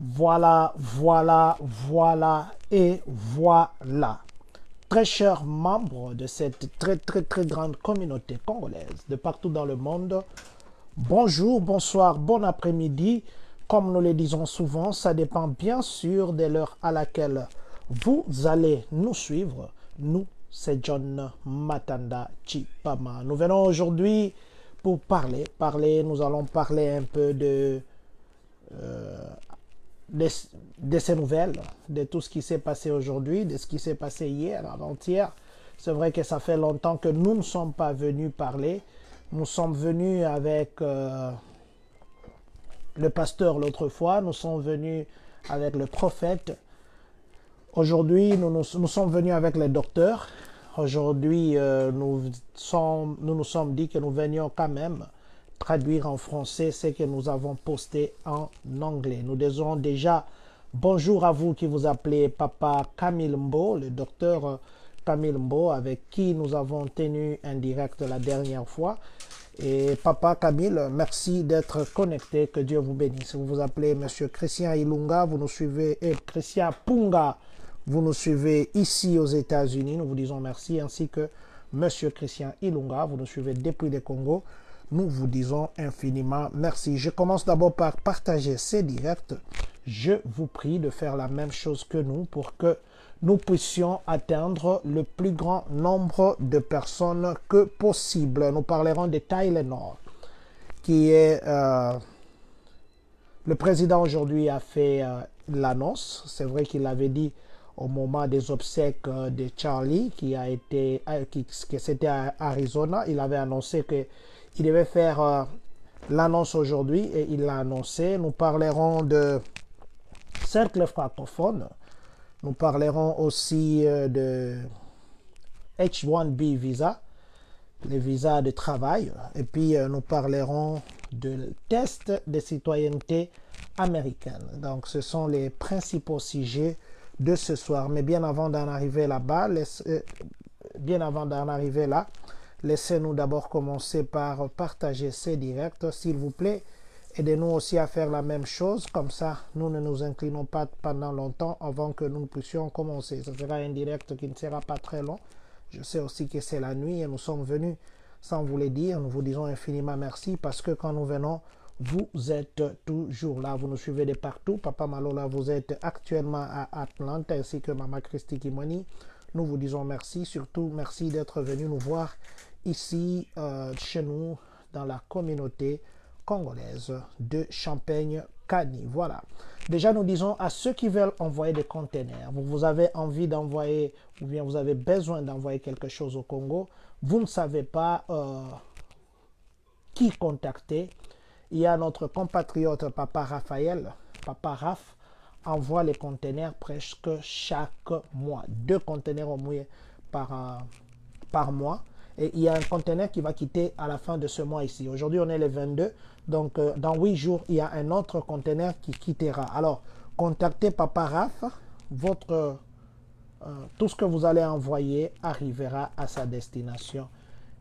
Voilà et voilà. Très chers membres de cette très grande communauté congolaise de partout dans le monde, bonjour, bonsoir, bon après-midi. Comme nous le disons souvent, ça dépend bien sûr de l'heure à laquelle vous allez nous suivre. Nous, c'est John Matanda Chipama. Nous venons aujourd'hui pour nous allons parler un peu de, de ces nouvelles, de tout ce qui s'est passé aujourd'hui, de ce qui s'est passé hier, avant-hier. C'est vrai que ça fait longtemps que nous ne sommes pas venus parler. Nous sommes venus avec le pasteur l'autre fois, nous sommes venus avec le prophète. Aujourd'hui, nous sommes venus avec les docteurs. Aujourd'hui, nous sommes dit que nous venions quand même traduire en français ce que nous avons posté en anglais. Nous disons déjà bonjour à vous qui vous appelez Papa Camille Mbo, le docteur Camille Mbo, avec qui nous avons tenu un direct la dernière fois. Et Papa Camille, merci d'être connecté, que Dieu vous bénisse. Vous vous appelez Monsieur Christian Ilunga, vous nous suivez, et Christian Punga, vous nous suivez ici aux États-Unis, nous vous disons merci, ainsi que Monsieur Christian Ilunga, vous nous suivez depuis le Congo. Nous vous disons infiniment merci. Je commence d'abord par partager ces directs. Je vous prie de faire la même chose que nous pour que nous puissions atteindre le plus grand nombre de personnes que possible. Nous parlerons de Tylenol, qui est... le président aujourd'hui a fait l'annonce. C'est vrai qu'il l'avait dit au moment des obsèques de Charlie, qui c'était à Arizona. Il avait annoncé que il devait faire l'annonce aujourd'hui et il l'a annoncé. Nous parlerons de cercle francophone. Nous parlerons aussi de H1B visa, les visas de travail. Et puis nous parlerons de test de citoyenneté américaine. Donc ce sont les principaux sujets de ce soir. Mais bien avant d'en arriver là-bas, laissez-nous d'abord commencer par partager ces directs, s'il vous plaît. Aidez-nous aussi à faire la même chose, comme ça nous ne nous inclinons pas pendant longtemps avant que nous puissions commencer. Ce sera un direct qui ne sera pas très long. Je sais aussi que c'est la nuit et nous sommes venus sans vous le dire. Nous vous disons infiniment merci parce que quand nous venons, vous êtes toujours là. Vous nous suivez de partout. Papa Malola, vous êtes actuellement à Atlanta ainsi que Maman Christy Kimoni. Nous vous disons merci. Surtout, merci d'être venu nous voir ici chez nous dans la communauté congolaise de Champagne-Kani. Voilà. Déjà, nous disons à ceux qui veulent envoyer des containers, vous avez envie d'envoyer ou bien vous avez besoin d'envoyer quelque chose au Congo, vous ne savez pas qui contacter. Il y a notre compatriote Papa Raphaël, Papa Raph, envoie les containers presque chaque mois. 2 containers au moins par mois. Et il y a un conteneur qui va quitter à la fin de ce mois ici. Aujourd'hui, on est le 22. Donc, dans 8 jours, il y a un autre conteneur qui quittera. Alors, contactez Papa Raph. Tout ce que vous allez envoyer arrivera à sa destination.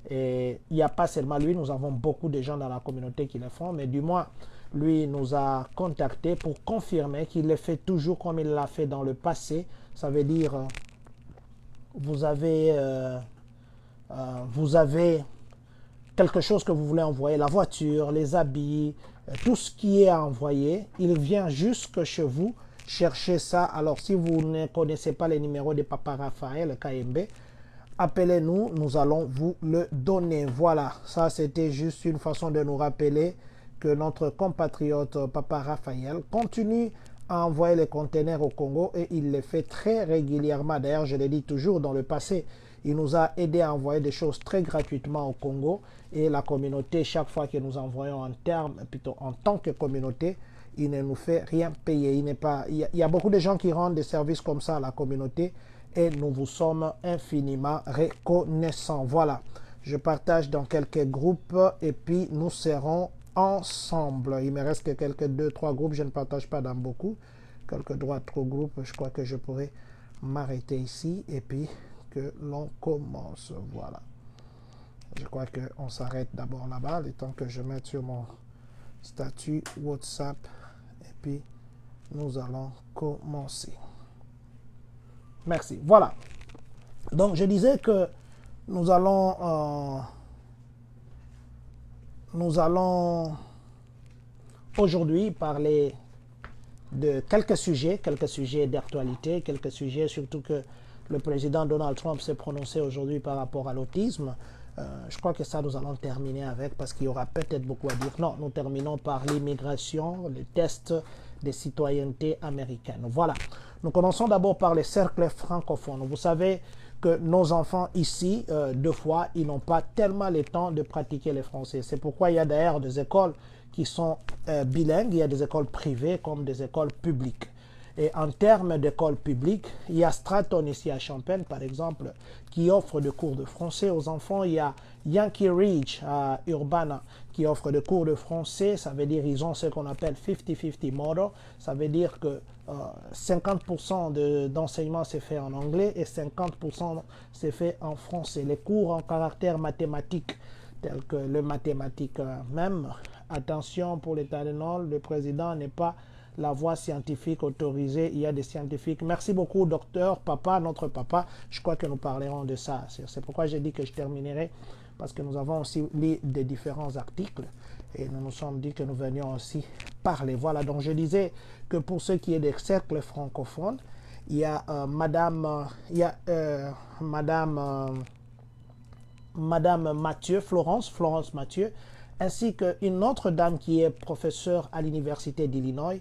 Et il n'y a pas seulement lui, nous avons beaucoup de gens dans la communauté qui le font, mais du moins, lui nous a contacté pour confirmer qu'il le fait toujours comme il l'a fait dans le passé. Ça veut dire, vous avez quelque chose que vous voulez envoyer, la voiture, les habits, tout ce qui est à envoyer, il vient jusque chez vous chercher ça. Alors si vous ne connaissez pas les numéros de Papa Raphaël KMB, appelez-nous, nous allons vous le donner. Voilà, ça c'était juste une façon de nous rappeler que notre compatriote Papa Raphaël continue à envoyer les conteneurs au Congo et il le fait très régulièrement. D'ailleurs, je l'ai dit toujours dans le passé, il nous a aidé à envoyer des choses très gratuitement au Congo et la communauté, chaque fois que nous envoyons en tant que communauté, il ne nous fait rien payer. Il y a beaucoup de gens qui rendent des services comme ça à la communauté et nous vous sommes infiniment reconnaissants. Voilà, je partage dans quelques groupes et puis nous serons ensemble. Il me reste que quelques 2-3 groupes, je ne partage pas dans beaucoup. Quelques 3 groupes, je crois que je pourrais m'arrêter ici et puis que l'on commence. Voilà. Je crois qu'on s'arrête d'abord là-bas, le temps que je mette sur mon statut WhatsApp et puis Nous allons commencer. Merci. Voilà. Donc, je disais que nous allons aujourd'hui parler de quelques sujets d'actualité, quelques sujets surtout que le président Donald Trump s'est prononcé aujourd'hui par rapport à l'autisme. Je crois que ça, nous allons terminer avec parce qu'il y aura peut-être beaucoup à dire. Non, nous terminons par l'immigration, le test de citoyenneté américaine. Voilà. Nous commençons d'abord par les cercles francophones. Vous savez que nos enfants ici, deux fois, ils n'ont pas tellement le temps de pratiquer le français. C'est pourquoi il y a d'ailleurs des écoles qui sont bilingues. Il y a des écoles privées comme des écoles publiques. Et en termes d'écoles publiques, il y a Stratton ici à Champaign, par exemple, qui offre des cours de français aux enfants. Il y a Yankee Ridge à Urbana qui offre des cours de français. Ça veut dire qu'ils ont ce qu'on appelle 50-50 model. Ça veut dire que 50% d'enseignement c'est fait en anglais et 50% c'est fait en français. Les cours en caractère mathématique, tels que le mathématique même. Attention pour l'État de Nord, le président n'est pas la voie scientifique autorisée, il y a des scientifiques. Merci beaucoup, docteur, papa, notre papa. Je crois que nous parlerons de ça. C'est pourquoi j'ai dit que je terminerai, parce que nous avons aussi lu des différents articles et nous nous sommes dit que nous venions aussi parler. Voilà, donc je disais que pour ce qui est des cercles francophones, il y a Madame Mathieu, Florence Mathieu, ainsi qu'une autre dame qui est professeure à l'Université d'Illinois.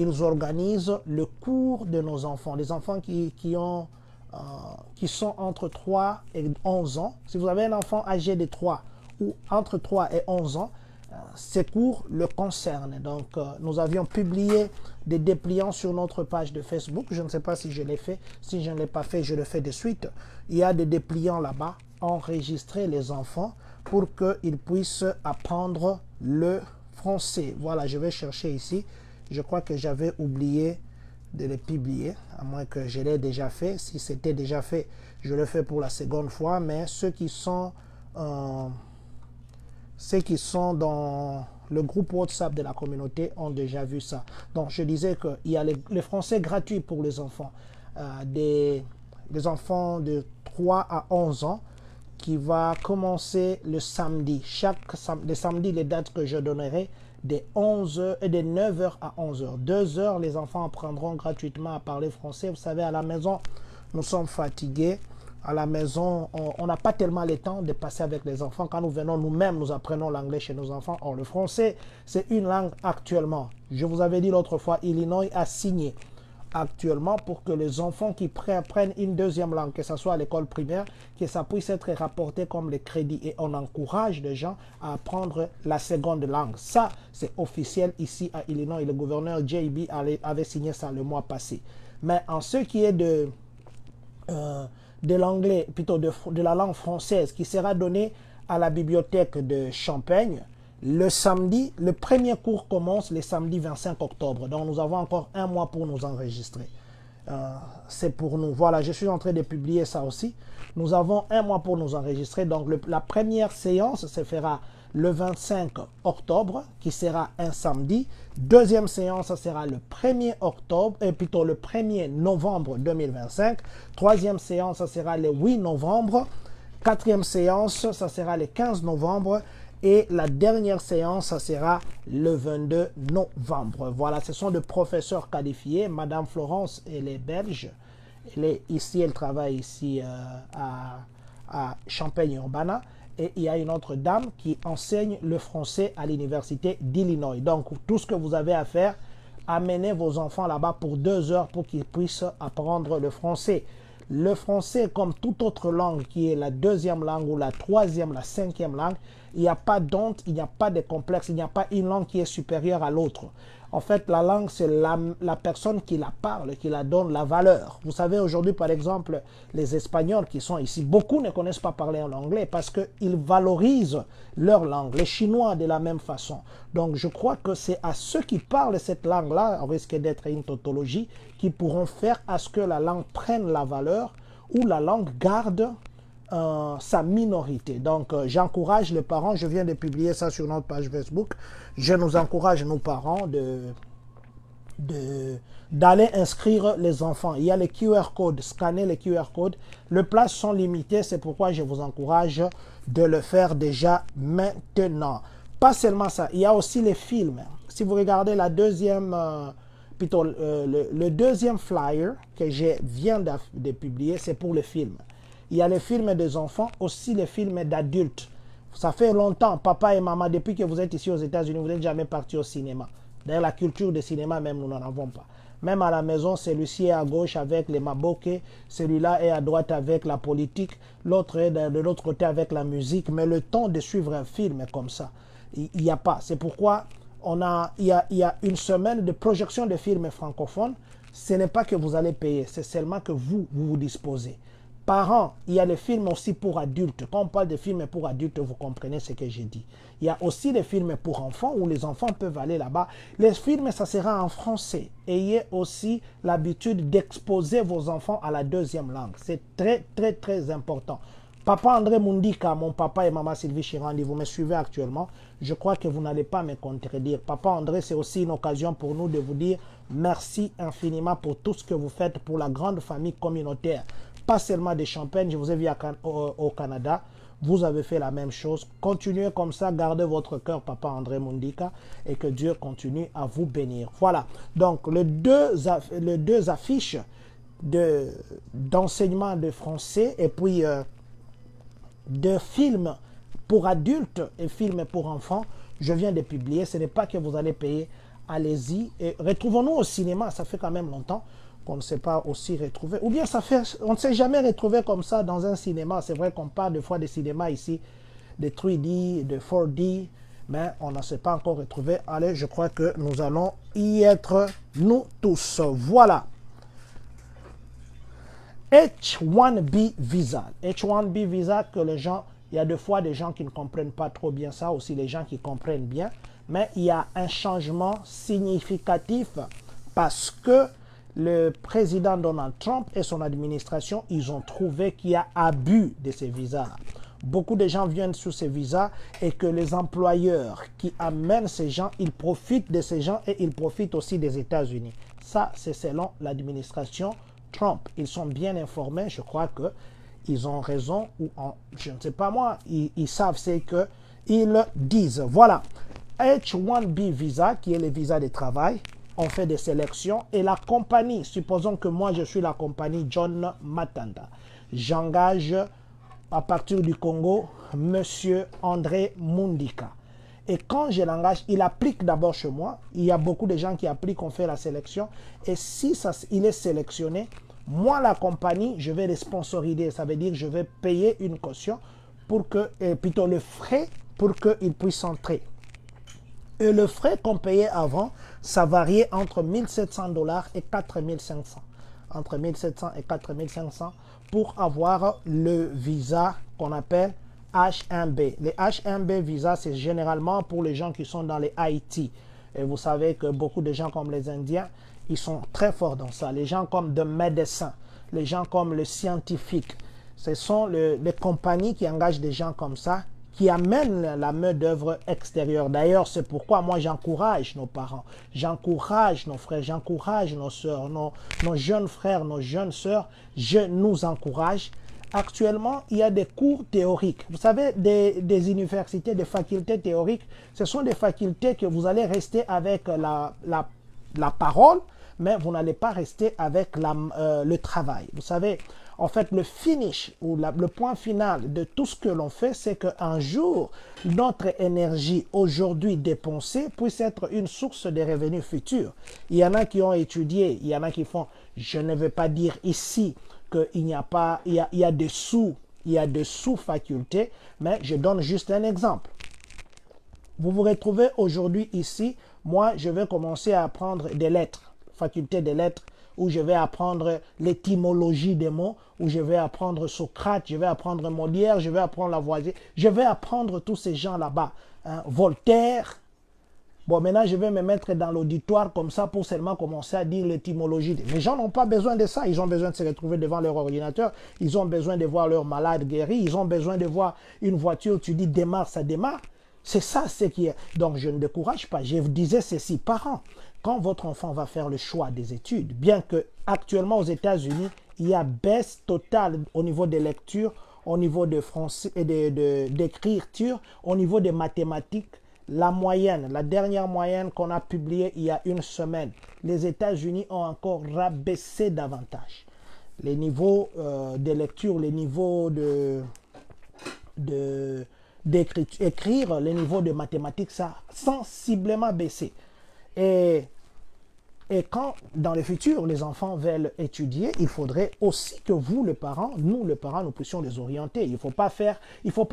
Ils organisent le cours de nos enfants, les enfants qui sont entre 3 et 11 ans. Si vous avez un enfant âgé de 3 ou entre 3 et 11 ans, ces cours le concernent. Donc, nous avions publié des dépliants sur notre page de Facebook. Je ne sais pas si je l'ai fait. Si je ne l'ai pas fait, je le fais de suite. Il y a des dépliants là-bas. Enregistrer les enfants pour qu'ils puissent apprendre le français. Voilà, je vais chercher ici. Je crois que j'avais oublié de les publier, à moins que je l'ai déjà fait. Si c'était déjà fait, je le fais pour la seconde fois. Mais ceux qui sont dans le groupe WhatsApp de la communauté ont déjà vu ça. Donc, je disais qu'il y a le français gratuit pour les enfants. Des enfants de 3 à 11 ans qui va commencer le samedi. Le samedi, les dates que je donnerai, de 11h et de 9h à 11h. 2 heures, les enfants apprendront gratuitement à parler français. Vous savez, à la maison, nous sommes fatigués. À la maison, on n'a pas tellement le temps de passer avec les enfants. Quand nous venons nous-mêmes, nous apprenons l'anglais chez nos enfants. Or, le français, c'est une langue actuellement. Je vous avais dit l'autre fois, Illinois a signé actuellement pour que les enfants qui prennent une deuxième langue, que ce soit à l'école primaire, que ça puisse être rapporté comme les crédits. Et on encourage les gens à apprendre la seconde langue. Ça, c'est officiel ici à Illinois. Et le gouverneur J.B. avait signé ça le mois passé. Mais en ce qui est de l'anglais, plutôt de la langue française, qui sera donnée à la bibliothèque de Champaign, le samedi, le premier cours commence le samedi 25 octobre. Donc, nous avons encore un mois pour nous enregistrer. C'est pour nous. Voilà, je suis en train de publier ça aussi. Nous avons un mois pour nous enregistrer. Donc, la première séance se fera le 25 octobre, qui sera un samedi. Deuxième séance, ça sera le 1er octobre, plutôt le 1er novembre 2025. Troisième séance, ça sera le 8 novembre. Quatrième séance, ça sera le 15 novembre. Et la dernière séance, ça sera le 22 novembre. Voilà, ce sont des professeurs qualifiés. Madame Florence, elle est belge. Elle travaille ici à Champaign-Urbana. Et il y a une autre dame qui enseigne le français à l'Université d'Illinois. Donc, tout ce que vous avez à faire, amenez vos enfants là-bas pour 2 heures pour qu'ils puissent apprendre le français. Le français, comme toute autre langue qui est la deuxième langue ou la troisième, la cinquième langue, il n'y a pas d'honte, il n'y a pas de complexe, il n'y a pas une langue qui est supérieure à l'autre. En fait, la langue, c'est la personne qui la parle, qui la donne la valeur. Vous savez, aujourd'hui, par exemple, les Espagnols qui sont ici, beaucoup ne connaissent pas parler en anglais parce qu'ils valorisent leur langue. Les Chinois, de la même façon. Donc, je crois que c'est à ceux qui parlent cette langue-là, on risque d'être une tautologie, qui pourront faire à ce que la langue prenne la valeur ou la langue garde sa minorité. Donc, j'encourage les parents, je viens de publier ça sur notre page Facebook, je nous encourage, nos parents, d'aller inscrire les enfants. Il y a les QR codes, scanner les QR codes. Les places sont limitées, c'est pourquoi je vous encourage de le faire déjà maintenant. Pas seulement ça, il y a aussi les films. Si vous regardez la deuxième, le deuxième flyer que je viens de publier, c'est pour les films. Il y a les films des enfants, aussi les films d'adultes. Ça fait longtemps, papa et maman, depuis que vous êtes ici aux États-Unis, vous n'êtes jamais partis au cinéma. D'ailleurs, la culture de cinéma, même, nous n'en avons pas. Même à la maison, celui-ci est à gauche avec les maboké, celui-là est à droite avec la politique, l'autre est de l'autre côté avec la musique. Mais le temps de suivre un film est comme ça. Il n'y a pas. C'est pourquoi il y a une semaine de projection de films francophones. Ce n'est pas que vous allez payer, c'est seulement que vous disposez. Parents, il y a les films aussi pour adultes. Quand on parle de films pour adultes, vous comprenez ce que j'ai dit. Il y a aussi les films pour enfants où les enfants peuvent aller là-bas. Les films, ça sera en français. Ayez aussi l'habitude d'exposer vos enfants à la deuxième langue. C'est très, très, très important. Papa André Mundika, mon papa et maman Sylvie Chirandi, vous me suivez actuellement. Je crois que vous n'allez pas me contredire. Papa André, c'est aussi une occasion pour nous de vous dire merci infiniment pour tout ce que vous faites pour la grande famille communautaire. Pas seulement des Champagnes, je vous ai vu au Canada, vous avez fait la même chose. Continuez comme ça, gardez votre cœur, Papa André Mundika, et que Dieu continue à vous bénir. Voilà, donc les deux affiches d'enseignement de français et puis de films pour adultes et films pour enfants, je viens de publier. Ce n'est pas que vous allez payer, allez-y. Et retrouvons-nous au cinéma, ça fait quand même longtemps qu'on ne s'est pas aussi retrouvé. Ou bien on ne s'est jamais retrouvé comme ça dans un cinéma. C'est vrai qu'on parle des fois des cinémas ici, de 3D, de 4D, mais on ne s'est pas encore retrouvé. Allez, je crois que nous allons y être, nous tous. Voilà. H1B visa. H1B visa que les gens, il y a des fois des gens qui ne comprennent pas trop bien ça, aussi les gens qui comprennent bien, mais il y a un changement significatif parce que le président Donald Trump et son administration, ils ont trouvé qu'il y a abus de ces visas. Beaucoup de gens viennent sur ces visas et que les employeurs qui amènent ces gens, ils profitent de ces gens et ils profitent aussi des États-Unis. Ça, c'est selon l'administration Trump. Ils sont bien informés, je crois qu'ils ont raison, ou je ne sais pas moi, ils savent ce qu'ils disent. Voilà, H1B visa, qui est le visa de travail, on fait des sélections et la compagnie, supposons que moi je suis la compagnie John Matanda, j'engage à partir du Congo Monsieur André Mundika. Et quand je l'engage, il applique d'abord chez moi. Il y a beaucoup de gens qui appliquent, on fait la sélection. Et si il est sélectionné, moi, la compagnie, je vais les sponsoriser. Ça veut dire que je vais payer une caution pour que, plutôt le frais pour qu'il puisse entrer. Et le frais qu'on payait avant, ça variait entre 1700 $ et 4500. Entre 1700 et 4500 pour avoir le visa qu'on appelle H1B. Les H1B visa, c'est généralement pour les gens qui sont dans les IT. Et vous savez que beaucoup de gens comme les Indiens, ils sont très forts dans ça. Les gens comme le médecin, les gens comme le scientifique. Ce sont les compagnies qui engagent des gens comme ça, qui amènent la main-d'œuvre extérieure. D'ailleurs, c'est pourquoi moi j'encourage nos parents, j'encourage nos frères, j'encourage nos sœurs, nos jeunes frères, nos jeunes sœurs. Je nous encourage. Actuellement, il y a des cours théoriques. Vous savez, des universités, des facultés théoriques, ce sont des facultés que vous allez rester avec la parole, mais vous n'allez pas rester avec le travail. Vous savez, en fait, le finish ou le point final de tout ce que l'on fait, c'est qu'un jour, notre énergie aujourd'hui dépensée puisse être une source de revenus futurs. Il y en a qui ont étudié, il y en a qui font, je ne veux pas dire ici qu'il n'y a pas, il y a des sous-facultés, mais je donne juste un exemple. Vous vous retrouvez aujourd'hui ici, moi je vais commencer à apprendre des lettres, faculté des lettres, où je vais apprendre l'étymologie des mots, où je vais apprendre Socrate, je vais apprendre Molière, je vais apprendre Lavoisier, je vais apprendre tous ces gens là-bas, hein, Voltaire. Bon, maintenant, je vais me mettre dans l'auditoire comme ça pour seulement commencer à dire l'étymologie. Les gens n'ont pas besoin de ça. Ils ont besoin de se retrouver devant leur ordinateur. Ils ont besoin de voir leur malade guéri. Ils ont besoin de voir une voiture, tu dis démarre, ça démarre. C'est ça ce qui est. Donc, je ne décourage pas. Je vous disais ceci, parents, quand votre enfant va faire le choix des études, bien que actuellement aux États-Unis, il y a baisse totale au niveau des lectures, au niveau de français et d'écriture, au niveau des mathématiques, la moyenne, la dernière moyenne qu'on a publiée il y a une semaine, les États-Unis ont encore rabaissé davantage. Les niveaux de lecture, les niveaux d'écrire, les niveaux de mathématiques, ça a sensiblement baissé. Et quand, dans le futur, les enfants veulent étudier, il faudrait aussi que vous, les parents, nous puissions les orienter. Il ne faut pas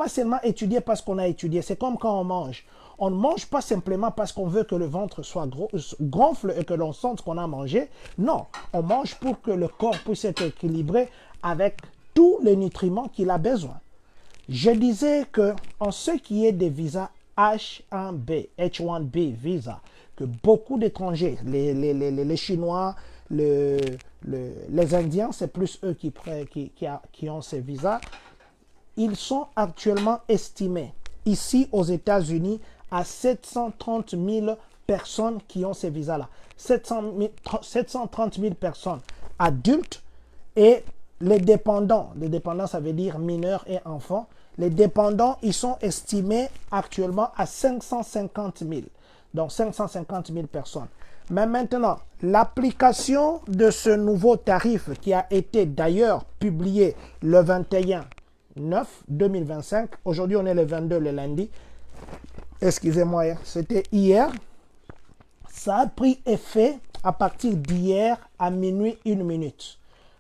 seulement étudier parce qu'on a étudié. C'est comme quand on mange. On ne mange pas simplement parce qu'on veut que le ventre soit gonfle et que l'on sente qu'on a mangé. Non, on mange pour que le corps puisse être équilibré avec tous les nutriments qu'il a besoin. Je disais que en ce qui est des visas H1B visa, que beaucoup d'étrangers, les Chinois, les Indiens, c'est plus eux qui ont ces visas, ils sont actuellement estimés ici aux États-Unis à 730 000 personnes qui ont ces visas-là. 730 000 personnes adultes et les dépendants ça veut dire mineurs et enfants, les dépendants, ils sont estimés actuellement à 550 000. Donc 550 000 personnes. Mais maintenant, l'application de ce nouveau tarif qui a été d'ailleurs publié le 21/9/2025, aujourd'hui on est le 22 le lundi, excusez-moi, c'était hier, ça a pris effet à partir d'hier à minuit 1 minute.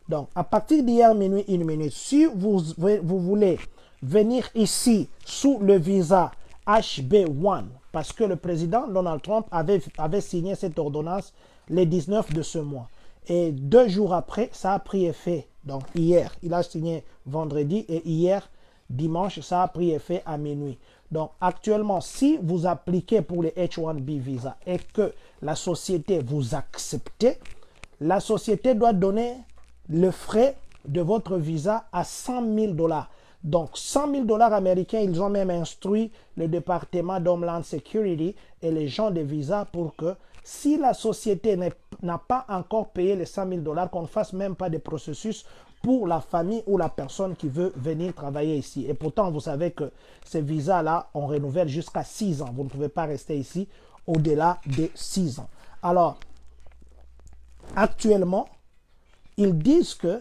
Donc à partir d'hier minuit 1 minute, si vous voulez venir ici sous le visa HB1, parce que le président Donald Trump avait signé cette ordonnance le 19 de ce mois. Et 2 jours après, ça a pris effet. Donc hier, il a signé vendredi et hier, dimanche, ça a pris effet à minuit. Donc actuellement, si vous appliquez pour les H1B visa et que la société vous accepte, la société doit donner le frais de votre visa à 100 000 $. Donc, 100 000 $ américains, ils ont même instruit le département d'Homeland Security et les gens de visa pour que si la société n'a pas encore payé les 100 000 $, qu'on ne fasse même pas de processus pour la famille ou la personne qui veut venir travailler ici. Et pourtant, vous savez que ces visas-là, on renouvelle jusqu'à 6 ans. Vous ne pouvez pas rester ici au-delà de 6 ans. Alors, actuellement, ils disent que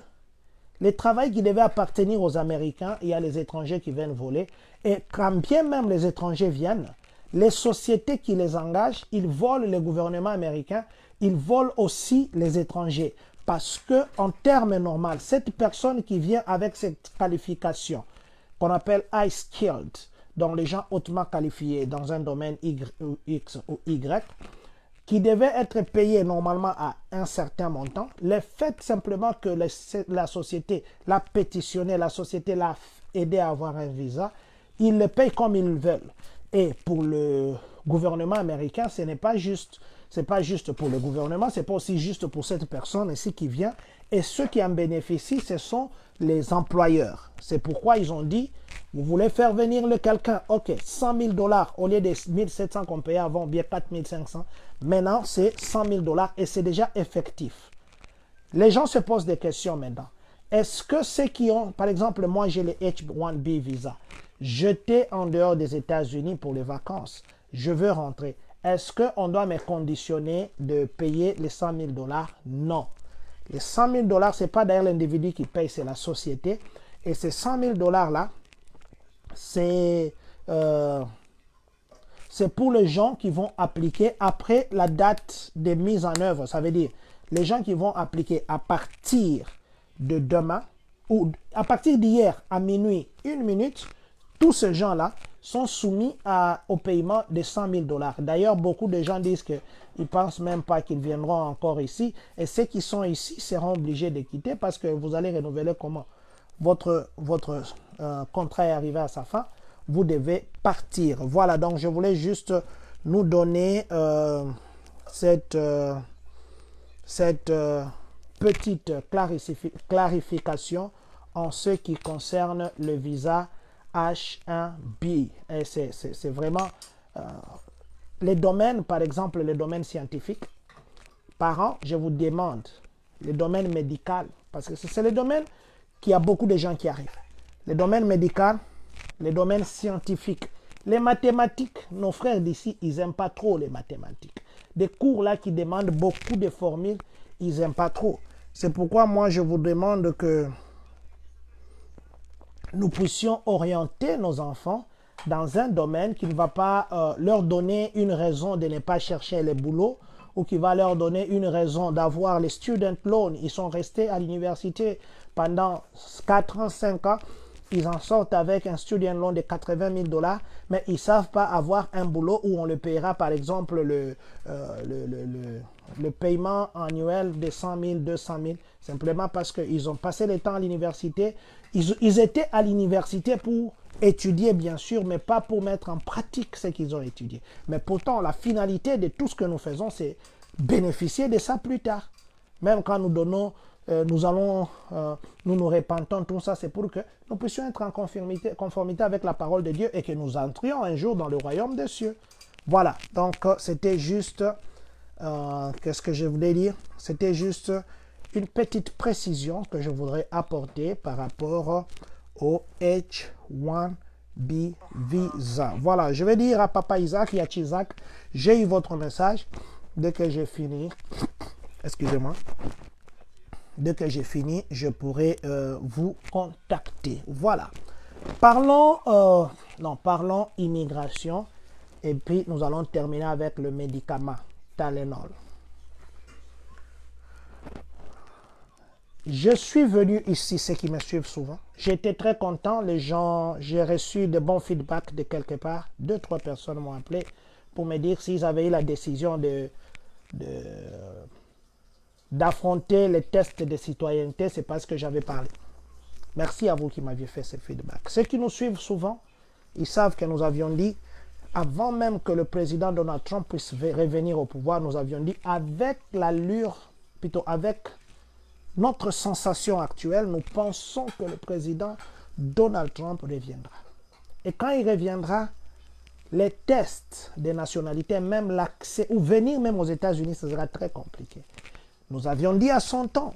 les travails qui devaient appartenir aux Américains, il y a les étrangers qui viennent voler. Et quand bien même les étrangers viennent, les sociétés qui les engagent, ils volent le gouvernement américain, ils volent aussi les étrangers. Parce que en termes normaux, cette personne qui vient avec cette qualification, qu'on appelle high skilled, donc les gens hautement qualifiés dans un domaine X ou Y, qui devait être payé normalement à un certain montant, le fait simplement que la société l'a pétitionné, la société l'a aidé à avoir un visa, ils le payent comme ils veulent. Et pour le gouvernement américain, ce n'est pas juste, c'est pas juste pour le gouvernement, c'est pas aussi juste pour cette personne ici qui vient. Et ceux qui en bénéficient, ce sont les employeurs. C'est pourquoi ils ont dit, vous voulez faire venir quelqu'un, ok, 100 000 $ au lieu des 1 700 qu'on payait avant, bien 4 500. Maintenant, c'est 100 000 $ et c'est déjà effectif. Les gens se posent des questions maintenant. Est-ce que ceux qui ont, par exemple, moi j'ai les H1B visa, j'étais en dehors des États-Unis pour les vacances, je veux rentrer. Est-ce qu'on doit me conditionner de payer les 100 000 $? Non. Les 100 000 $, ce n'est pas d'ailleurs l'individu qui paye, c'est la société. Et ces 100 000 $ là, c'est pour les gens qui vont appliquer après la date de mise en œuvre. Ça veut dire les gens qui vont appliquer à partir de demain ou à partir d'hier à minuit 1 minute, tous ces gens-là sont soumis au paiement de 100 000 $. D'ailleurs, beaucoup de gens disent qu'ils ne pensent même pas qu'ils viendront encore ici. Et ceux qui sont ici seront obligés de quitter parce que vous allez renouveler comment? Votre contrat est arrivé à sa fin. Vous devez partir. Voilà, donc je voulais juste nous donner cette petite clarification en ce qui concerne le visa H1B. Et c'est vraiment les domaines, par exemple, les domaines scientifiques. Parents, je vous demande, le domaine médical, parce que c'est le domaine qui a beaucoup de gens qui arrivent. Le domaine médical, le domaine scientifique, les mathématiques. Nos frères d'ici, ils n'aiment pas trop les mathématiques. Des cours là qui demandent beaucoup de formules, ils n'aiment pas trop. C'est pourquoi moi, je vous demande que nous puissions orienter nos enfants dans un domaine qui ne va pas leur donner une raison de ne pas chercher les boulots ou qui va leur donner une raison d'avoir les student loans. Ils sont restés à l'université pendant 4 ans, 5 ans. Ils en sortent avec un student loan de 80 000 $, mais ils ne savent pas avoir un boulot où on le paiera, par exemple, le paiement annuel de 100 000, 200 000, simplement parce qu'ils ont passé le temps à l'université. Ils étaient à l'université pour étudier, bien sûr, mais pas pour mettre en pratique ce qu'ils ont étudié. Mais pourtant, la finalité de tout ce que nous faisons, c'est bénéficier de ça plus tard. Même quand nous donnons, nous repentons, tout ça, c'est pour que nous puissions être en conformité avec la parole de Dieu et que nous entrions un jour dans le royaume des cieux. Voilà, donc c'était juste, qu'est-ce que je voulais dire? C'était juste une petite précision que je voudrais apporter par rapport au H1B visa. Voilà, je vais dire à Papa Isaac et à Isaac, j'ai eu votre message. Dès que j'ai fini, excusez-moi, dès que j'ai fini, je pourrai vous contacter. Voilà. Parlons immigration et puis nous allons terminer avec le médicament Tylenol. Je suis venu ici, ceux qui me suivent souvent. J'étais très content. Les gens, j'ai reçu de bons feedbacks de quelque part. 2-3 personnes m'ont appelé pour me dire s'ils avaient eu la décision d'affronter les tests de citoyenneté, c'est parce que j'avais parlé. Merci à vous qui m'aviez fait ce feedback. Ceux qui nous suivent souvent, ils savent que nous avions dit, avant même que le président Donald Trump puisse revenir au pouvoir, nous avions dit, avec notre sensation actuelle, nous pensons que le président Donald Trump reviendra. Et quand il reviendra, les tests de nationalité, même l'accès, ou venir même aux États-Unis, ce sera très compliqué. Nous avions dit à son temps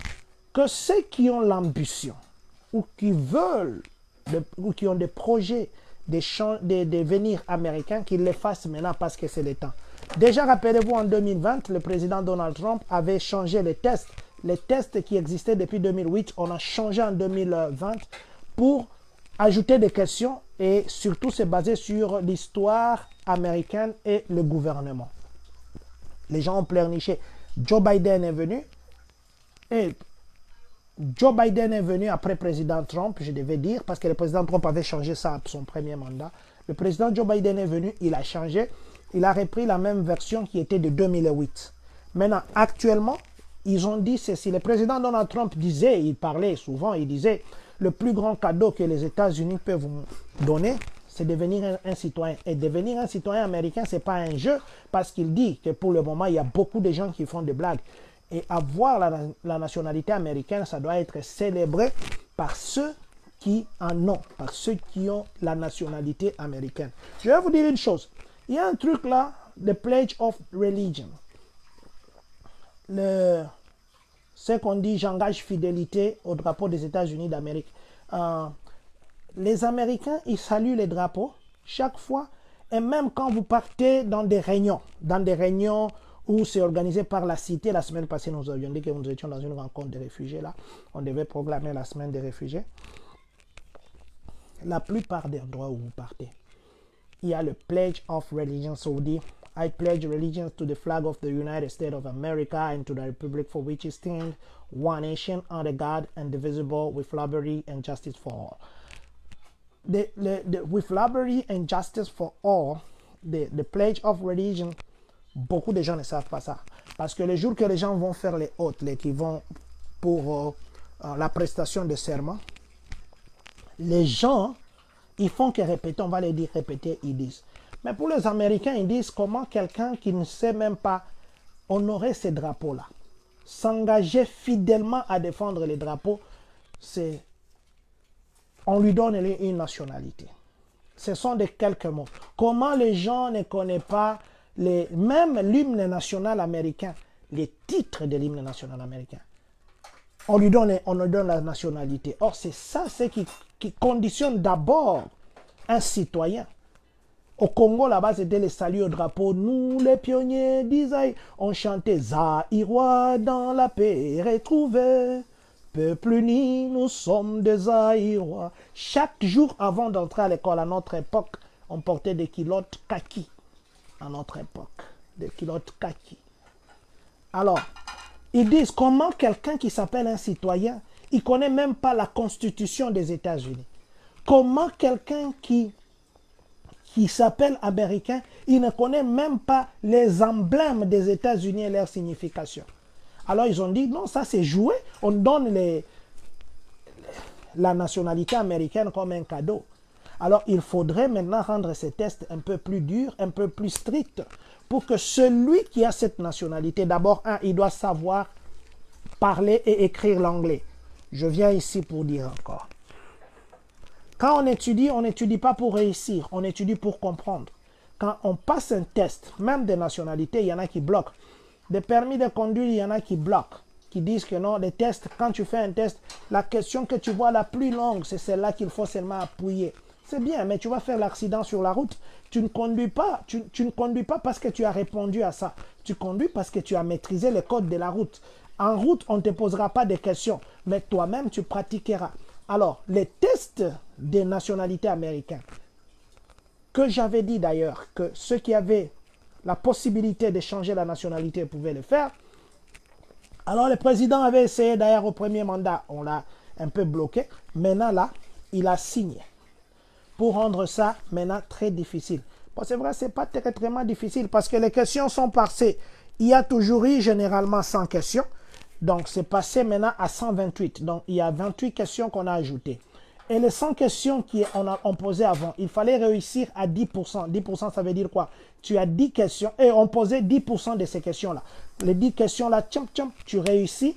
que ceux qui ont l'ambition, ou qui veulent, ou qui ont des projets de devenir américains, qu'ils les fassent maintenant parce que c'est le temps. Déjà, rappelez-vous, en 2020, le président Donald Trump avait changé les tests. Les tests qui existaient depuis 2008, on a changé en 2020 pour ajouter des questions et surtout se baser sur l'histoire américaine et le gouvernement. Les gens ont pleurniché. Joe Biden est venu et Joe Biden est venu après président Trump, je devais dire, parce que le président Trump avait changé ça à son premier mandat. Le président Joe Biden est venu, il a changé, il a repris la même version qui était de 2008. Maintenant, actuellement, ils ont dit ceci. Le président Donald Trump disait, il parlait souvent, il disait, le plus grand cadeau que les États-Unis peuvent vous donner, c'est devenir un citoyen. Et devenir un citoyen américain, ce n'est pas un jeu, parce qu'il dit que pour le moment, il y a beaucoup de gens qui font des blagues. Et avoir la nationalité américaine, ça doit être célébré par ceux qui en ont, par ceux qui ont la nationalité américaine. Je vais vous dire une chose. Il y a un truc là, the Pledge of Religion. C'est qu'on dit, j'engage fidélité au drapeau des États-Unis d'Amérique. Les Américains, ils saluent les drapeaux chaque fois. Et même quand vous partez dans des réunions où c'est organisé par la cité, la semaine passée, nous avions dit que nous étions dans une rencontre de réfugiés là. On devait proclamer la semaine des réfugiés. La plupart des endroits où vous partez, il y a le Pledge of Religion. So vous dit, I pledge allegiance to the flag of the United States of America and to the republic for which it stands, one nation under God, indivisible, with liberty and justice for all. With liberty and justice for all, the pledge of religion, beaucoup de gens ne savent pas ça. Parce que le jour que les gens vont faire les hôtes, qui vont pour la prestation de serment, les gens, ils font que répéter, on va les dire répéter, ils disent. Mais pour les Américains, ils disent comment quelqu'un qui ne sait même pas honorer ces drapeaux-là, s'engager fidèlement à défendre les drapeaux, on lui donne une nationalité. Ce sont des quelques mots. Comment les gens ne connaissent pas même l'hymne national américain, les titres de l'hymne national américain. On lui donne la nationalité. Or, c'est ça, c'est qui conditionne d'abord un citoyen. Au Congo, là-bas, c'était les saluts au drapeau. Nous, les pionniers d'Isaïe, on chantait Zaïrois dans la paix retrouvée. Peuple uni, nous sommes des Zaïrois. Chaque jour avant d'entrer à l'école, à notre époque, on portait des culottes kaki. À notre époque, des culottes kaki. Alors, ils disent comment quelqu'un qui s'appelle un citoyen, il ne connaît même pas la constitution des États-Unis. Comment quelqu'un qui s'appelle américain, il ne connaît même pas les emblèmes des États-Unis et leur signification. Alors ils ont dit, non, ça c'est joué, on donne la nationalité américaine comme un cadeau. Alors il faudrait maintenant rendre ces tests un peu plus durs, un peu plus stricts, pour que celui qui a cette nationalité, d'abord, il doit savoir parler et écrire l'anglais. Je viens ici pour dire encore. Quand on n'étudie pas pour réussir, on étudie pour comprendre. Quand on passe un test, même des nationalités, il y en a qui bloquent. Des permis de conduire, il y en a qui bloquent, qui disent que non, les tests, quand tu fais un test, la question que tu vois la plus longue, c'est celle-là qu'il faut seulement appuyer. C'est bien, mais tu vas faire l'accident sur la route. Tu ne conduis pas, tu ne conduis pas parce que tu as répondu à ça. Tu conduis parce que tu as maîtrisé les codes de la route. En route, on ne te posera pas de questions, mais toi-même, tu pratiqueras. Alors, les tests des nationalités américaines, que j'avais dit d'ailleurs que ceux qui avaient la possibilité de changer la nationalité pouvaient le faire. Alors, le président avait essayé d'ailleurs au premier mandat, on l'a un peu bloqué. Maintenant, là, il a signé pour rendre ça maintenant très difficile. Bon, c'est vrai, c'est pas très difficile parce que les questions sont passées. Il y a toujours eu généralement 100 questions. Donc, c'est passé maintenant à 128. Donc, il y a 28 questions qu'on a ajoutées. Et les 100 questions qu'on posait avant, il fallait réussir à 10%. 10%, ça veut dire quoi? Tu as 10 questions et on posait 10% de ces questions-là. Les 10 questions-là, tu réussis.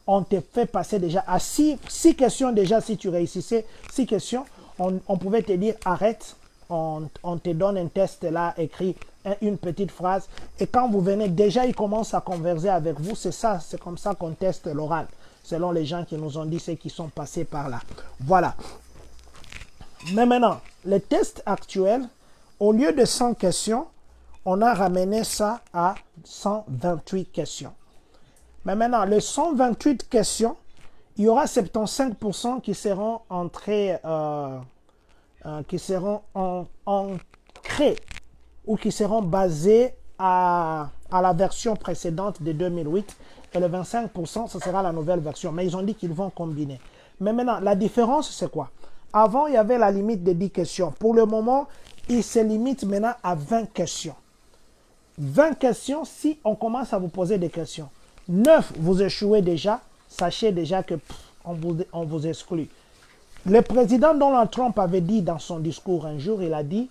On te fait passer déjà à 6 questions déjà. Si tu réussissais 6 questions, on pouvait te dire arrête. On te donne un test là, écrit une petite phrase. Et quand vous venez, déjà, ils commencent à converser avec vous. C'est ça, c'est comme ça qu'on teste l'oral. Selon les gens qui nous ont dit, ceux qui sont passés par là. Voilà. Mais maintenant, les tests actuels, au lieu de 100 questions, on a ramené ça à 128 questions. Mais maintenant, les 128 questions, il y aura 75% qui seront entrés, qui seront ancrés ou qui seront basés à la version précédente de 2008 et le 25%, ce sera la nouvelle version. Mais ils ont dit qu'ils vont combiner. Mais maintenant, la différence, c'est quoi? Avant, il y avait la limite de 10 questions. Pour le moment, il se limite maintenant à 20 questions. 20 questions, si on commence à vous poser des questions. 9, vous échouez déjà. Sachez déjà que on vous exclut. Le président Donald Trump avait dit dans son discours un jour, il a dit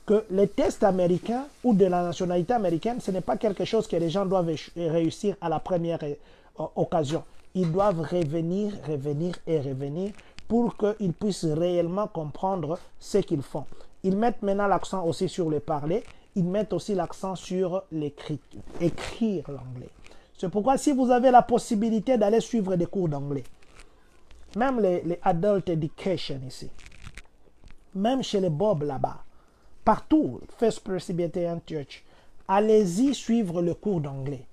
que les tests américains ou de la nationalité américaine, ce n'est pas quelque chose que les gens doivent réussir à la première occasion. Ils doivent revenir pour qu'ils puissent réellement comprendre ce qu'ils font. Ils mettent maintenant l'accent aussi sur le parler, ils mettent aussi l'accent sur l'écriture, écrire l'anglais. C'est pourquoi si vous avez la possibilité d'aller suivre des cours d'anglais, même les adult education ici, même chez les Bob là-bas, partout, First Presbyterian Church, allez-y suivre le cours d'anglais.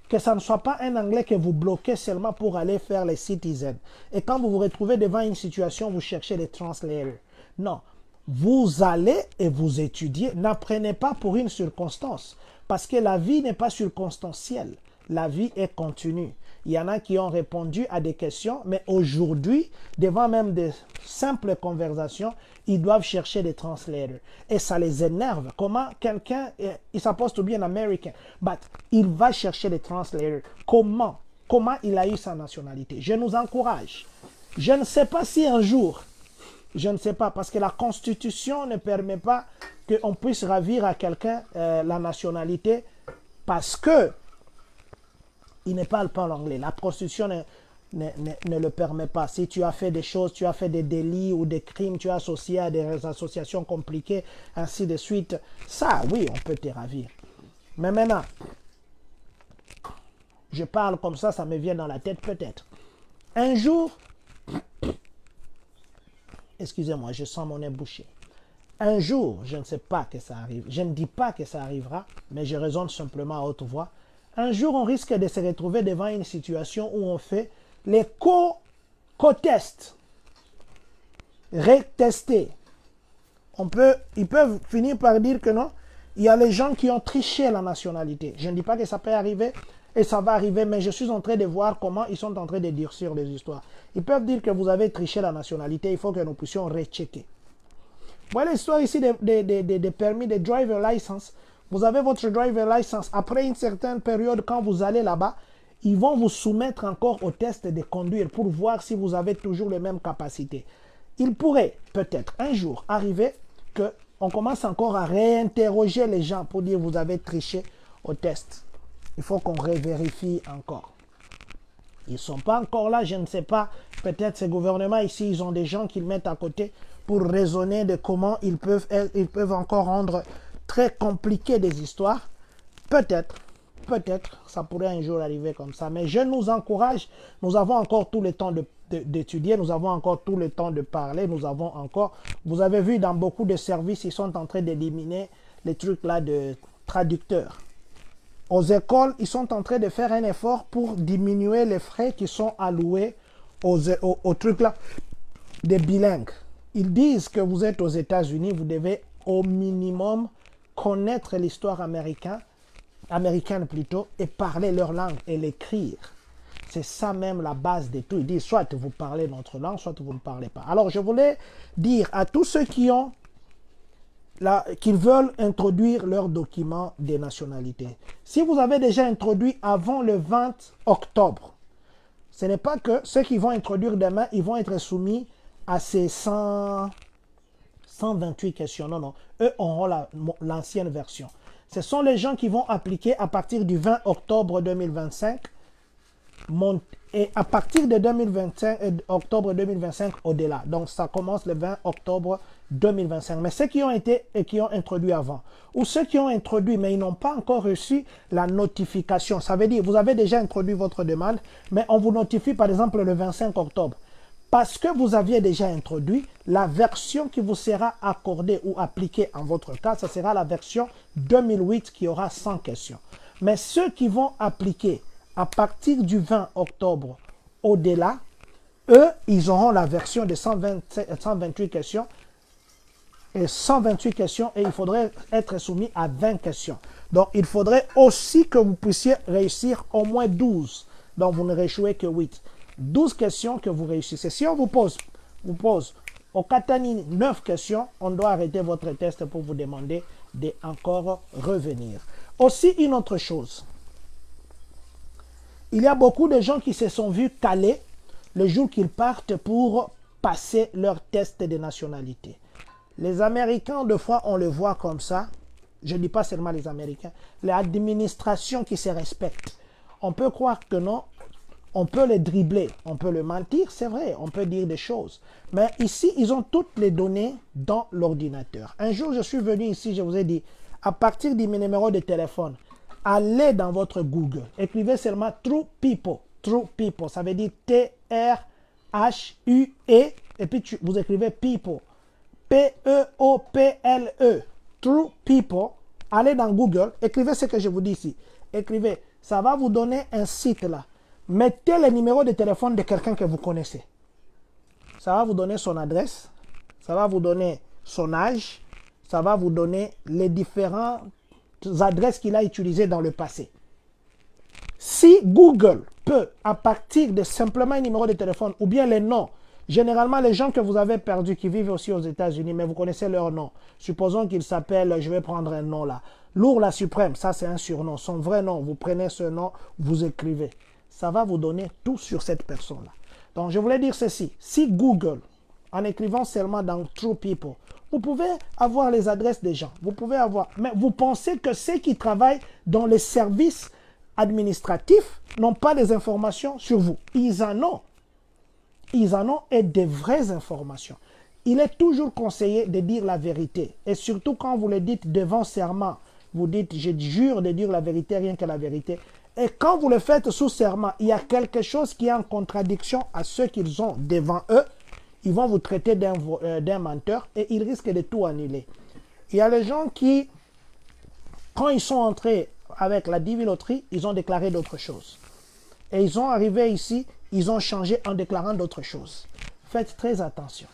Que ça ne soit pas un anglais que vous bloquez seulement pour aller faire les citizens. Et quand vous vous retrouvez devant une situation, vous cherchez des translators. Non, vous allez et vous étudiez. N'apprenez pas pour une circonstance. Parce que la vie n'est pas circonstancielle. La vie est continue. Il y en a qui ont répondu à des questions, mais aujourd'hui, devant même des simples conversations, ils doivent chercher des translators. Et ça les énerve. Comment quelqu'un, is supposed to be an American, but il va chercher des translators. Comment il a eu sa nationalité? Je nous encourage. Je ne sais pas si un jour, je ne sais pas, parce que la Constitution ne permet pas qu'on puisse ravir à quelqu'un la nationalité parce que il ne parle pas l'anglais. La Constitution ne le permet pas. Si tu as fait des choses, tu as fait des délits ou des crimes, tu as associé à des associations compliquées, ainsi de suite, ça, oui, on peut te ravir. Mais maintenant, je parle comme ça me vient dans la tête peut-être. Un jour, excusez-moi, je sens mon nez bouché. Un jour, je ne sais pas que ça arrive. Je ne dis pas que ça arrivera, mais je raisonne simplement à haute voix. Un jour, on risque de se retrouver devant une situation où on fait les co-tests, retestés. Ils peuvent finir par dire que non, il y a les gens qui ont triché la nationalité. Je ne dis pas que ça peut arriver et ça va arriver, mais je suis en train de voir comment ils sont en train de durcir les histoires. Ils peuvent dire que vous avez triché la nationalité, il faut que nous puissions rechecker. Voilà l'histoire ici des permis de driver license. Vous avez votre driver license. Après une certaine période, quand vous allez là-bas, ils vont vous soumettre encore au test de conduire pour voir si vous avez toujours les mêmes capacités. Il pourrait peut-être un jour arriver qu'on commence encore à réinterroger les gens pour dire vous avez triché au test. Il faut qu'on revérifie encore. Ils ne sont pas encore là, je ne sais pas. Peut-être ces gouvernements ici, ils ont des gens qu'ils mettent à côté pour raisonner de comment ils peuvent encore rendre très compliquées des histoires. Peut-être, ça pourrait un jour arriver comme ça. Mais je nous encourage, nous avons encore tout le temps d'étudier, nous avons encore tout le temps de parler, vous avez vu dans beaucoup de services, ils sont en train d'éliminer les trucs là de traducteurs. Aux écoles, ils sont en train de faire un effort pour diminuer les frais qui sont alloués aux trucs là des bilingues. Ils disent que vous êtes aux États-Unis, vous devez au minimum connaître l'histoire américaine plutôt, et parler leur langue et l'écrire. C'est ça même la base de tout. Ils disent soit vous parlez notre langue, soit vous ne parlez pas. Alors je voulais dire à tous ceux qui veulent introduire leurs documents de nationalité. Si vous avez déjà introduit avant le 20 octobre, ce n'est pas que ceux qui vont introduire demain, ils vont être soumis à ces 128 questions. Non. Eux auront l'ancienne version. Ce sont les gens qui vont appliquer à partir du 20 octobre 2025 et à partir de octobre 2025 au-delà. Donc ça commence le 20 octobre 2025. Mais ceux qui ont introduit avant, ou ceux qui ont introduit mais ils n'ont pas encore reçu la notification, ça veut dire vous avez déjà introduit votre demande, mais on vous notifie par exemple le 25 octobre. Parce que vous aviez déjà introduit, la version qui vous sera accordée ou appliquée en votre cas, ce sera la version 2008 qui aura 100 questions. Mais ceux qui vont appliquer à partir du 20 octobre au-delà, eux, ils auront la version de 128 questions et 128 questions et il faudrait être soumis à 20 questions. Donc, il faudrait aussi que vous puissiez réussir au moins 12. Donc, vous ne réchouez que 8. 12 questions que vous réussissez. Si on vous pose au Katani 9 questions, on doit arrêter votre test pour vous demander de encore revenir. Aussi, une autre chose. Il y a beaucoup de gens qui se sont vus caler le jour qu'ils partent pour passer leur test de nationalité. Les Américains, de fois, on le voit comme ça. Je ne dis pas seulement les Américains. L'administration qui se respecte. On peut croire que non. On peut les dribbler, on peut le mentir, c'est vrai, on peut dire des choses. Mais ici, ils ont toutes les données dans l'ordinateur. Un jour, je suis venu ici, je vous ai dit, à partir du numéro de téléphone, allez dans votre Google, écrivez seulement True People. True People, ça veut dire T-R-H-U-E, et puis vous écrivez People. P-E-O-P-L-E. True People. Allez dans Google, écrivez ce que je vous dis ici. Écrivez, ça va vous donner un site là. Mettez le numéro de téléphone de quelqu'un que vous connaissez. Ça va vous donner son adresse, ça va vous donner son âge, ça va vous donner les différentes adresses qu'il a utilisées dans le passé. Si Google peut, à partir de simplement un numéro de téléphone ou bien les noms, généralement les gens que vous avez perdus qui vivent aussi aux États-Unis, mais vous connaissez leur nom. Supposons qu'ils s'appellent, je vais prendre un nom là, Lourd la Suprême, ça c'est un surnom. Son vrai nom, vous prenez ce nom, vous écrivez. Ça va vous donner tout sur cette personne-là. Donc, je voulais dire ceci. Si Google, en écrivant seulement dans True People, vous pouvez avoir les adresses des gens. Vous pouvez avoir... Mais vous pensez que ceux qui travaillent dans les services administratifs n'ont pas des informations sur vous. Ils en ont. Ils en ont et des vraies informations. Il est toujours conseillé de dire la vérité. Et surtout quand vous le dites devant serment, vous dites, je jure de dire la vérité, rien que la vérité. Et quand vous le faites sous serment, il y a quelque chose qui est en contradiction à ce qu'ils ont devant eux. Ils vont vous traiter d'un menteur et ils risquent de tout annuler. Il y a les gens qui, quand ils sont entrés avec la divine loterie, ils ont déclaré d'autres choses. Et ils sont arrivés ici, ils ont changé en déclarant d'autres choses. Faites très attention.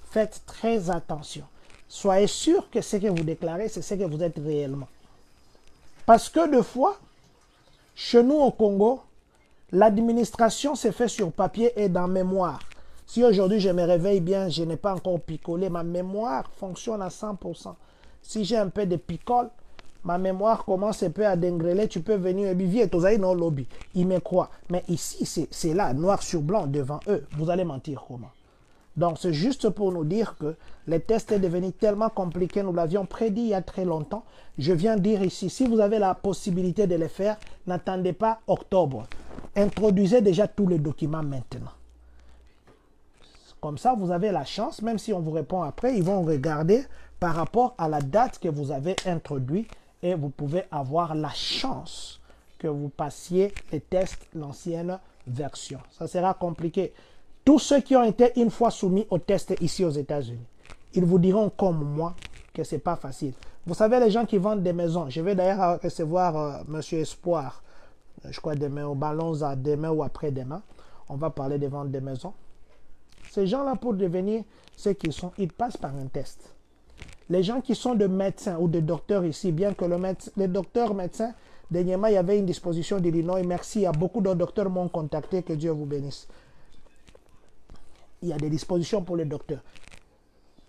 Faites très attention. Soyez sûr que ce que vous déclarez, c'est ce que vous êtes réellement. Parce que des fois, chez nous au Congo, l'administration se fait sur papier et dans mémoire. Si aujourd'hui je me réveille bien, je n'ai pas encore picolé, ma mémoire fonctionne à 100%. Si j'ai un peu de picole, ma mémoire commence un peu à dégrêler, tu peux venir et dire, viens, non lobby. Ils me croient. Mais ici, c'est là, noir sur blanc, devant eux. Vous allez mentir comment? Donc, c'est juste pour nous dire que les tests est devenu tellement compliqué. Nous l'avions prédit il y a très longtemps. Je viens dire ici, si vous avez la possibilité de les faire, n'attendez pas octobre. Introduisez déjà tous les documents maintenant. Comme ça, vous avez la chance, même si on vous répond après, ils vont regarder par rapport à la date que vous avez introduite et vous pouvez avoir la chance que vous passiez les tests, l'ancienne version. Ça sera compliqué. Tous ceux qui ont été une fois soumis au test ici aux États-Unis, ils vous diront comme moi que ce n'est pas facile. Vous savez, les gens qui vendent des maisons, je vais d'ailleurs recevoir M. Espoir, je crois demain au Ballonza, demain ou après-demain, on va parler de vente des maisons. Ces gens-là, pour devenir ce qu'ils sont, ils passent par un test. Les gens qui sont de médecins ou de docteurs ici, bien que les docteurs médecins, dernièrement, il y avait une disposition d'Illinois, merci, il y a beaucoup de docteurs m'ont contacté, que Dieu vous bénisse. Il y a des dispositions pour les docteurs.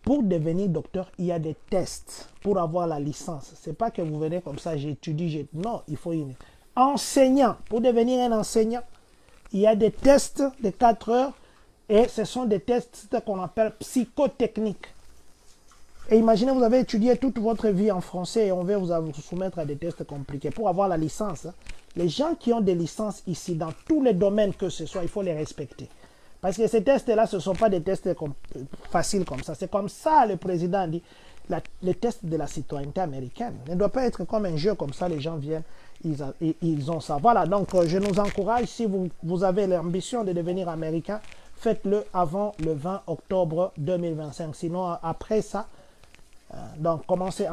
Pour devenir docteur, il y a des tests pour avoir la licence. Ce n'est pas que vous venez comme ça, j'étudie, non, il faut une... Enseignant, pour devenir un enseignant, il y a des tests de 4 heures et ce sont des tests qu'on appelle psychotechniques. Et imaginez, vous avez étudié toute votre vie en français et on va vous soumettre à des tests compliqués pour avoir la licence. Les gens qui ont des licences ici, dans tous les domaines que ce soit, il faut les respecter. Parce que ces tests-là, ce ne sont pas des tests faciles comme ça. C'est comme ça, le président dit, les tests de la citoyenneté américaine ne doit pas être comme un jeu comme ça, les gens viennent, ils ont ça. Voilà, donc je nous encourage, si vous avez l'ambition de devenir américain, faites-le avant le 20 octobre 2025. Sinon, après ça, donc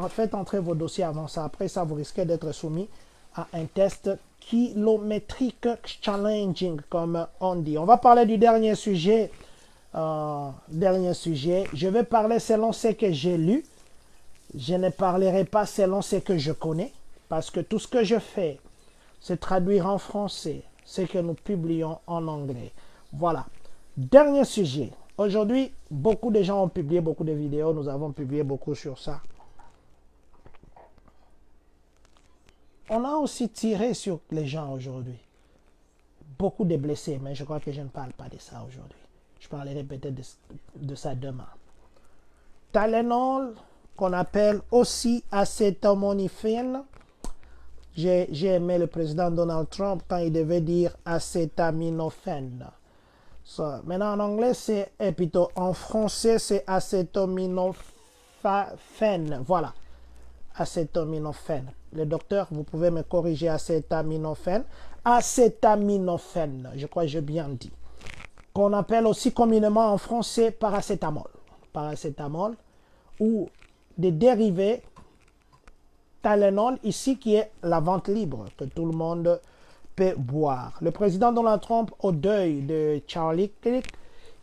faites entrer vos dossiers avant ça. Après ça, vous risquez d'être soumis à un test kilométrique challenging, comme on dit. On va parler du dernier sujet. Je vais parler selon ce que j'ai lu. Je ne parlerai pas selon ce que je connais, parce que tout ce que je fais, c'est traduire en français ce que nous publions en anglais. Voilà. Dernier sujet. Aujourd'hui, beaucoup de gens ont publié beaucoup de vidéos. Nous avons publié beaucoup sur ça. On a aussi tiré sur les gens aujourd'hui. Beaucoup de blessés, mais je crois que je ne parle pas de ça aujourd'hui. Je parlerai peut-être de ça demain. Tylenol, qu'on appelle aussi acétaminophène. J'ai aimé le président Donald Trump quand il devait dire acétaminophène. Maintenant, en anglais, c'est plutôt en français, c'est acétaminophène. Voilà. Acétaminophène. Le docteur, vous pouvez me corriger, acétaminophène. Acétaminophène, je crois que j'ai bien dit. Qu'on appelle aussi communément en français paracétamol. Paracétamol ou des dérivés Tylenol, ici qui est la vente libre, que tout le monde peut boire. Le président Donald Trump, au deuil de Charlie Kirk,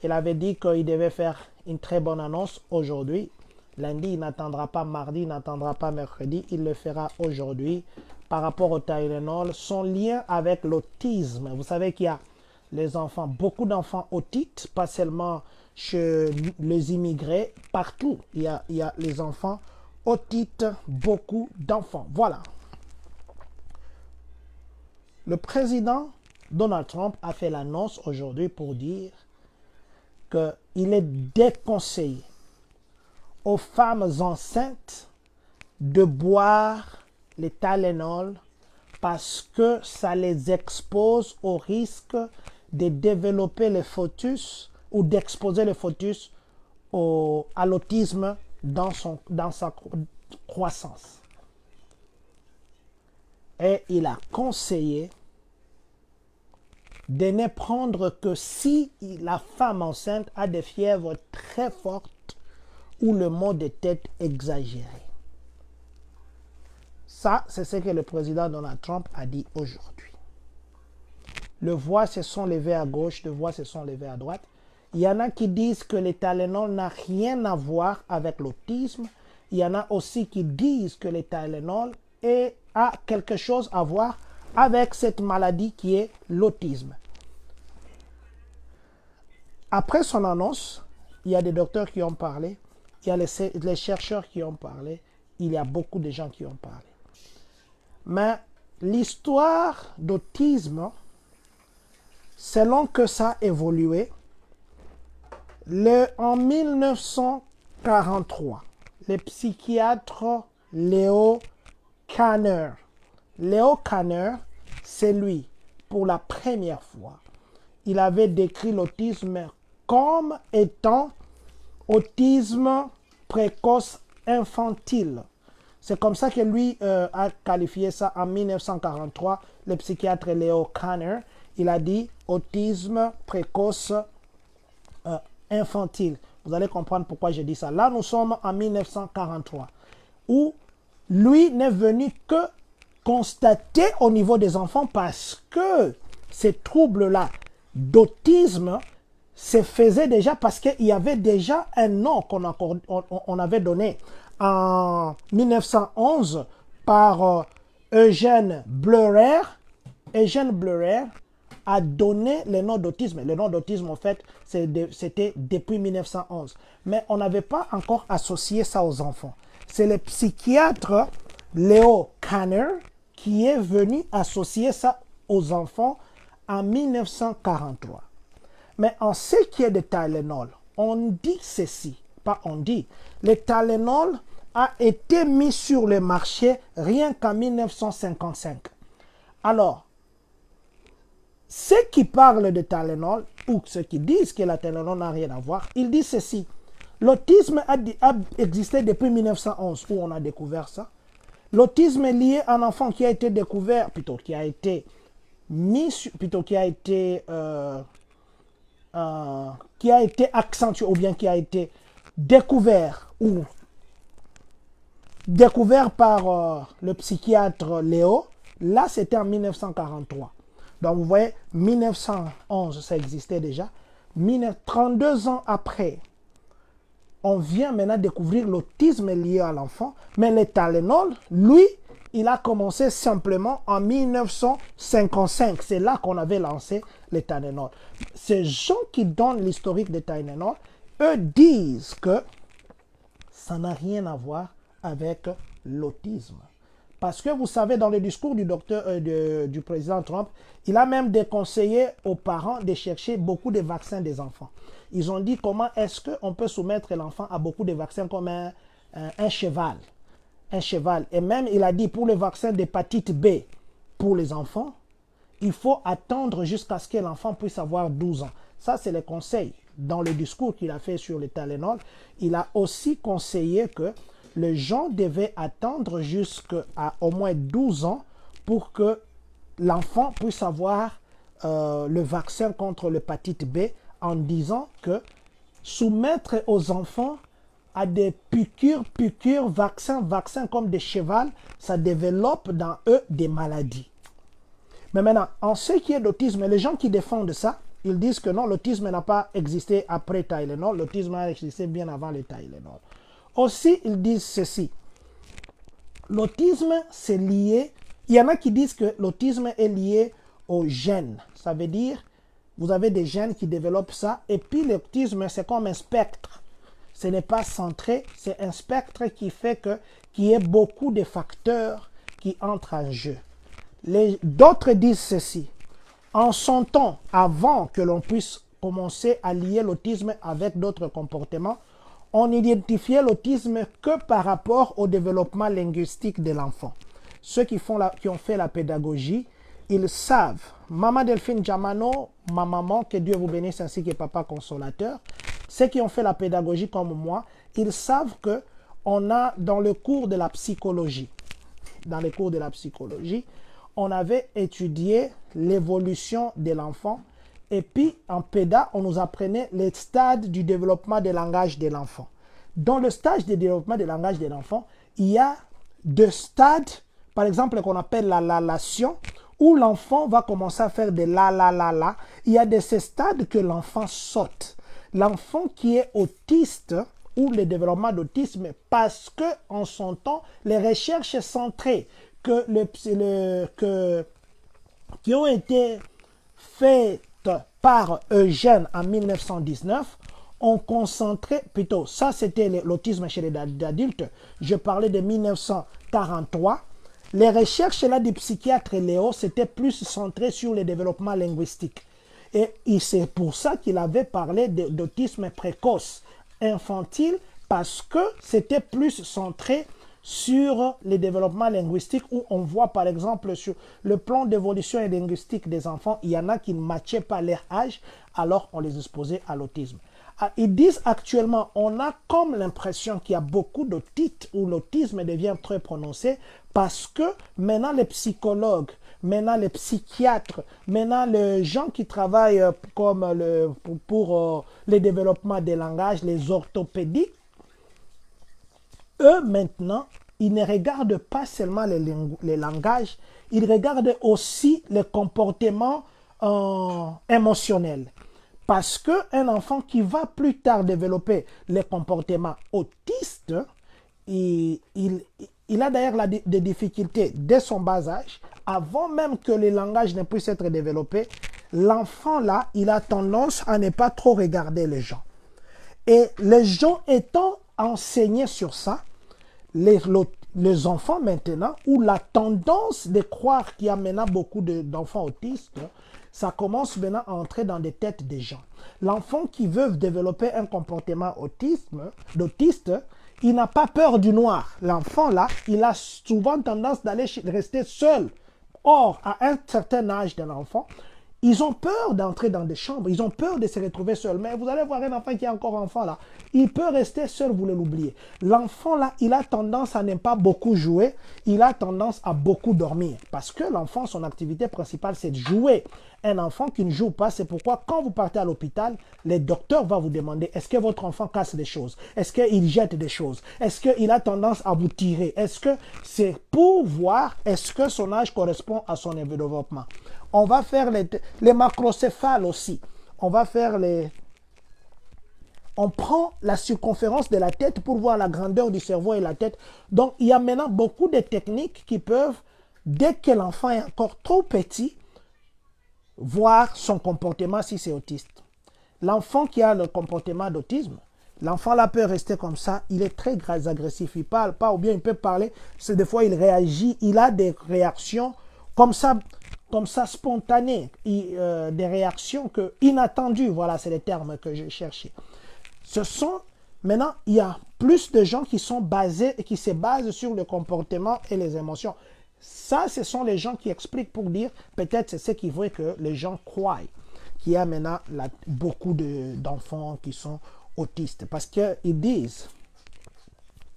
il avait dit qu'il devait faire une très bonne annonce aujourd'hui. Lundi, il n'attendra pas mardi, il n'attendra pas mercredi, il le fera aujourd'hui par rapport au Tylenol. Son lien avec l'autisme, vous savez qu'il y a les enfants, beaucoup d'enfants autites, pas seulement chez les immigrés, partout il y a les enfants autites, beaucoup d'enfants. Voilà. Le président Donald Trump a fait l'annonce aujourd'hui pour dire qu'il est déconseillé aux femmes enceintes de boire les Tylenol parce que ça les expose au risque de développer le fœtus ou d'exposer le fœtus à l'autisme dans sa croissance. Et il a conseillé de ne prendre que si la femme enceinte a des fièvres très fortes ou le maux de tête exagéré. Ça, c'est ce que le président Donald Trump a dit aujourd'hui. Le voix se sont levés à gauche, le voix se sont levés à droite. Il y en a qui disent que le Tylenol n'a rien à voir avec l'autisme. Il y en a aussi qui disent que le Tylenol a quelque chose à voir avec cette maladie qui est l'autisme. Après son annonce, il y a des docteurs qui ont parlé, il y a les chercheurs qui ont parlé, il y a beaucoup de gens qui ont parlé. Mais l'histoire d'autisme, selon que ça a évolué, en 1943, le psychiatre Leo Kanner, c'est lui, pour la première fois, il avait décrit l'autisme comme étant autisme précoce infantile. C'est comme ça que lui a qualifié ça en 1943, le psychiatre Leo Kanner. Il a dit autisme précoce infantile. Vous allez comprendre pourquoi je dis ça. Là, nous sommes en 1943, où lui n'est venu que constater au niveau des enfants parce que ces troubles-là d'autisme se faisaient déjà parce qu'il y avait déjà un nom qu'on avait donné en 1911 par Eugène Bleuler. Eugène Bleuler a donné le nom d'autisme. Le nom d'autisme, en fait, c'était depuis 1911. Mais on n'avait pas encore associé ça aux enfants. C'est le psychiatre Leo Kanner qui est venu associer ça aux enfants en 1943. Mais en ce qui est de Tylenol, on dit ceci, pas on dit. Le Tylenol a été mis sur le marché rien qu'en 1955. Alors, ceux qui parlent de Tylenol, ou ceux qui disent que la Tylenol n'a rien à voir, ils disent ceci. L'autisme a existé depuis 1911, où on a découvert ça. L'autisme est lié à un enfant qui a été découvert, plutôt qui a été accentué, ou bien qui a été découvert par le psychiatre Léo. Là, c'était en 1943. Donc, vous voyez, 1911, ça existait déjà. 32 ans après, on vient maintenant découvrir l'autisme lié à l'enfant. Mais le Tylenol, lui, il a commencé simplement en 1955. C'est là qu'on avait lancé le Tylenol. Ces gens qui donnent l'historique de Tylenol, eux disent que ça n'a rien à voir avec l'autisme. Parce que vous savez, dans le discours du président Trump, il a même déconseillé aux parents de chercher beaucoup de vaccins des enfants. Ils ont dit comment est-ce qu'on peut soumettre l'enfant à beaucoup de vaccins comme un cheval. Un cheval. Et même, il a dit pour le vaccin d'hépatite B pour les enfants, il faut attendre jusqu'à ce que l'enfant puisse avoir 12 ans. Ça, c'est le conseil. Dans le discours qu'il a fait sur le Tylenol, il a aussi conseillé que les gens devaient attendre jusqu'à au moins 12 ans pour que l'enfant puisse avoir le vaccin contre l'hépatite B, en disant que soumettre aux enfants à des piqûres, vaccins comme des chevals, ça développe dans eux des maladies. Mais maintenant, en ce qui est d'autisme, les gens qui défendent ça, ils disent que non, l'autisme n'a pas existé après Tylenol, l'autisme a existé bien avant le Tylenol. Aussi, ils disent ceci. L'autisme, c'est lié. Il y en a qui disent que l'autisme est lié aux gènes. Ça veut dire, vous avez des gènes qui développent ça. Et puis, l'autisme, c'est comme un spectre. Ce n'est pas centré. C'est un spectre qui fait qu'il y ait beaucoup de facteurs qui entrent en jeu. D'autres disent ceci. En son temps, avant que l'on puisse commencer à lier l'autisme avec d'autres comportements, on identifiait l'autisme que par rapport au développement linguistique de l'enfant. ceux qui ont fait la pédagogie, ils savent. Maman Delphine Jamano, ma maman, que Dieu vous bénisse, ainsi que Papa Consolateur, ceux qui ont fait la pédagogie comme moi, ils savent que on a dans le cours de la psychologie, on avait étudié l'évolution de l'enfant et puis en péda, on nous apprenait les stades du développement des langages de l'enfant. Dans le stage de développement des langages de l'enfant, il y a deux stades, par exemple, qu'on appelle la lalation, où l'enfant va commencer à faire des la. Il y a de ces stades que l'enfant saute. L'enfant qui est autiste ou le développement d'autisme, parce que en son temps, les recherches centrées qui ont été faites par Eugène en 1919 ont concentré, plutôt, ça c'était l'autisme chez les adultes, je parlais de 1943. Les recherches là du psychiatre Léo, c'était plus centré sur le développement linguistique. Et c'est pour ça qu'il avait parlé d'autisme précoce infantile, parce que c'était plus centré sur le développement linguistique, où on voit par exemple sur le plan d'évolution linguistique des enfants, il y en a qui ne matchaient pas leur âge, alors on les exposait à l'autisme. Ils disent actuellement, on a comme l'impression qu'il y a beaucoup d'autistes où l'autisme devient très prononcé, parce que maintenant les psychologues, maintenant les psychiatres, maintenant les gens qui travaillent comme pour le développement des langages, les orthopédiques, eux maintenant, ils ne regardent pas seulement les langages, ils regardent aussi les comportements émotionnels. Parce qu'un enfant qui va plus tard développer les comportements autistes, il a d'ailleurs des difficultés dès son bas âge, avant même que le langage ne puisse être développé. L'enfant là, il a tendance à ne pas trop regarder les gens. Et les gens étant enseignés sur ça, les enfants maintenant, ou la tendance de croire qu'il y a maintenant beaucoup d'enfants autistes, ça commence maintenant à entrer dans des têtes des gens. L'enfant qui veut développer un comportement d'autiste, il n'a pas peur du noir. L'enfant là, il a souvent tendance d'aller rester seul. Or, à un certain âge de l'enfant, ils ont peur d'entrer dans des chambres, ils ont peur de se retrouver seuls. Mais vous allez voir un enfant qui est encore enfant là, il peut rester seul, vous l'oubliez. L'enfant là, il a tendance à ne pas beaucoup jouer, il a tendance à beaucoup dormir. Parce que l'enfant, son activité principale, c'est de jouer. Un enfant qui ne joue pas, c'est pourquoi quand vous partez à l'hôpital, les docteurs vont vous demander, est-ce que votre enfant casse des choses? Est-ce qu'il jette des choses? Est-ce qu'il a tendance à vous tirer? Est-ce que c'est pour voir, est-ce que son âge correspond à son développement? On va faire les macrocéphales aussi. On prend la circonférence de la tête pour voir la grandeur du cerveau et la tête. Donc, il y a maintenant beaucoup de techniques qui peuvent, dès que l'enfant est encore trop petit, voir son comportement si c'est autiste. L'enfant qui a le comportement d'autisme, l'enfant là peut rester comme ça, il est très agressif, il parle pas, ou bien il peut parler, des fois il réagit, il a des réactions comme ça spontanées, des réactions inattendues, voilà, c'est les termes que je cherchais. Maintenant, il y a plus de gens qui se basent sur le comportement et les émotions. Ça, ce sont les gens qui expliquent pour dire, peut-être c'est ce qui veut que les gens croient qu'il y a maintenant beaucoup d'enfants qui sont autistes. Parce qu'ils disent,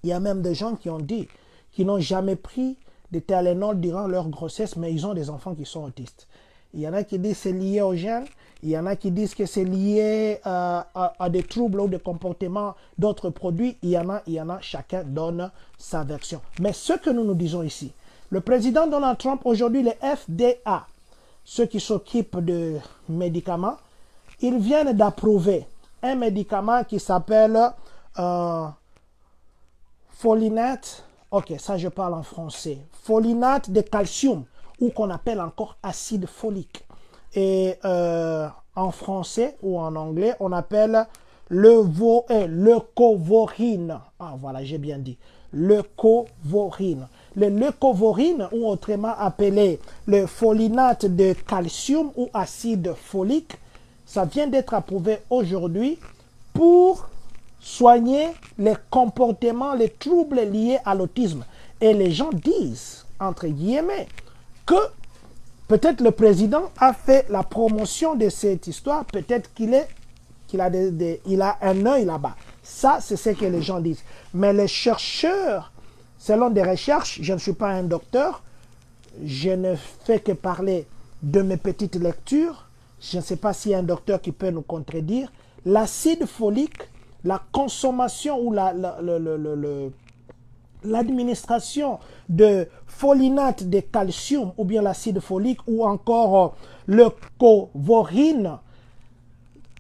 il y a même des gens qui ont dit, qu'ils n'ont jamais pris de Tylenol durant leur grossesse, mais ils ont des enfants qui sont autistes. Il y en a qui disent que c'est lié aux gènes, il y en a qui disent que c'est lié à des troubles ou des comportements d'autres produits. Il y en a, chacun donne sa version. Mais ce que nous disons ici, le président Donald Trump, aujourd'hui, le FDA, ceux qui s'occupent de médicaments, ils viennent d'approuver un médicament qui s'appelle folinate. Ok, ça je parle en français. Folinate de calcium, ou qu'on appelle encore acide folique. Et en français ou en anglais, on appelle leucovorine. Ah voilà, j'ai bien dit. Leucovorine. Le leucovorine, ou autrement appelé le folinate de calcium ou acide folique, ça vient d'être approuvé aujourd'hui pour soigner les comportements, les troubles liés à l'autisme. Et les gens disent entre guillemets, que peut-être le président a fait la promotion de cette histoire, peut-être qu'il a un œil là-bas. Ça, c'est ce que les gens disent. Mais les chercheurs, selon des recherches, je ne suis pas un docteur, je ne fais que parler de mes petites lectures, je ne sais pas s'il y a un docteur qui peut nous contredire, l'acide folique, la consommation ou l'administration de folinate de calcium ou bien l'acide folique ou encore le covorine,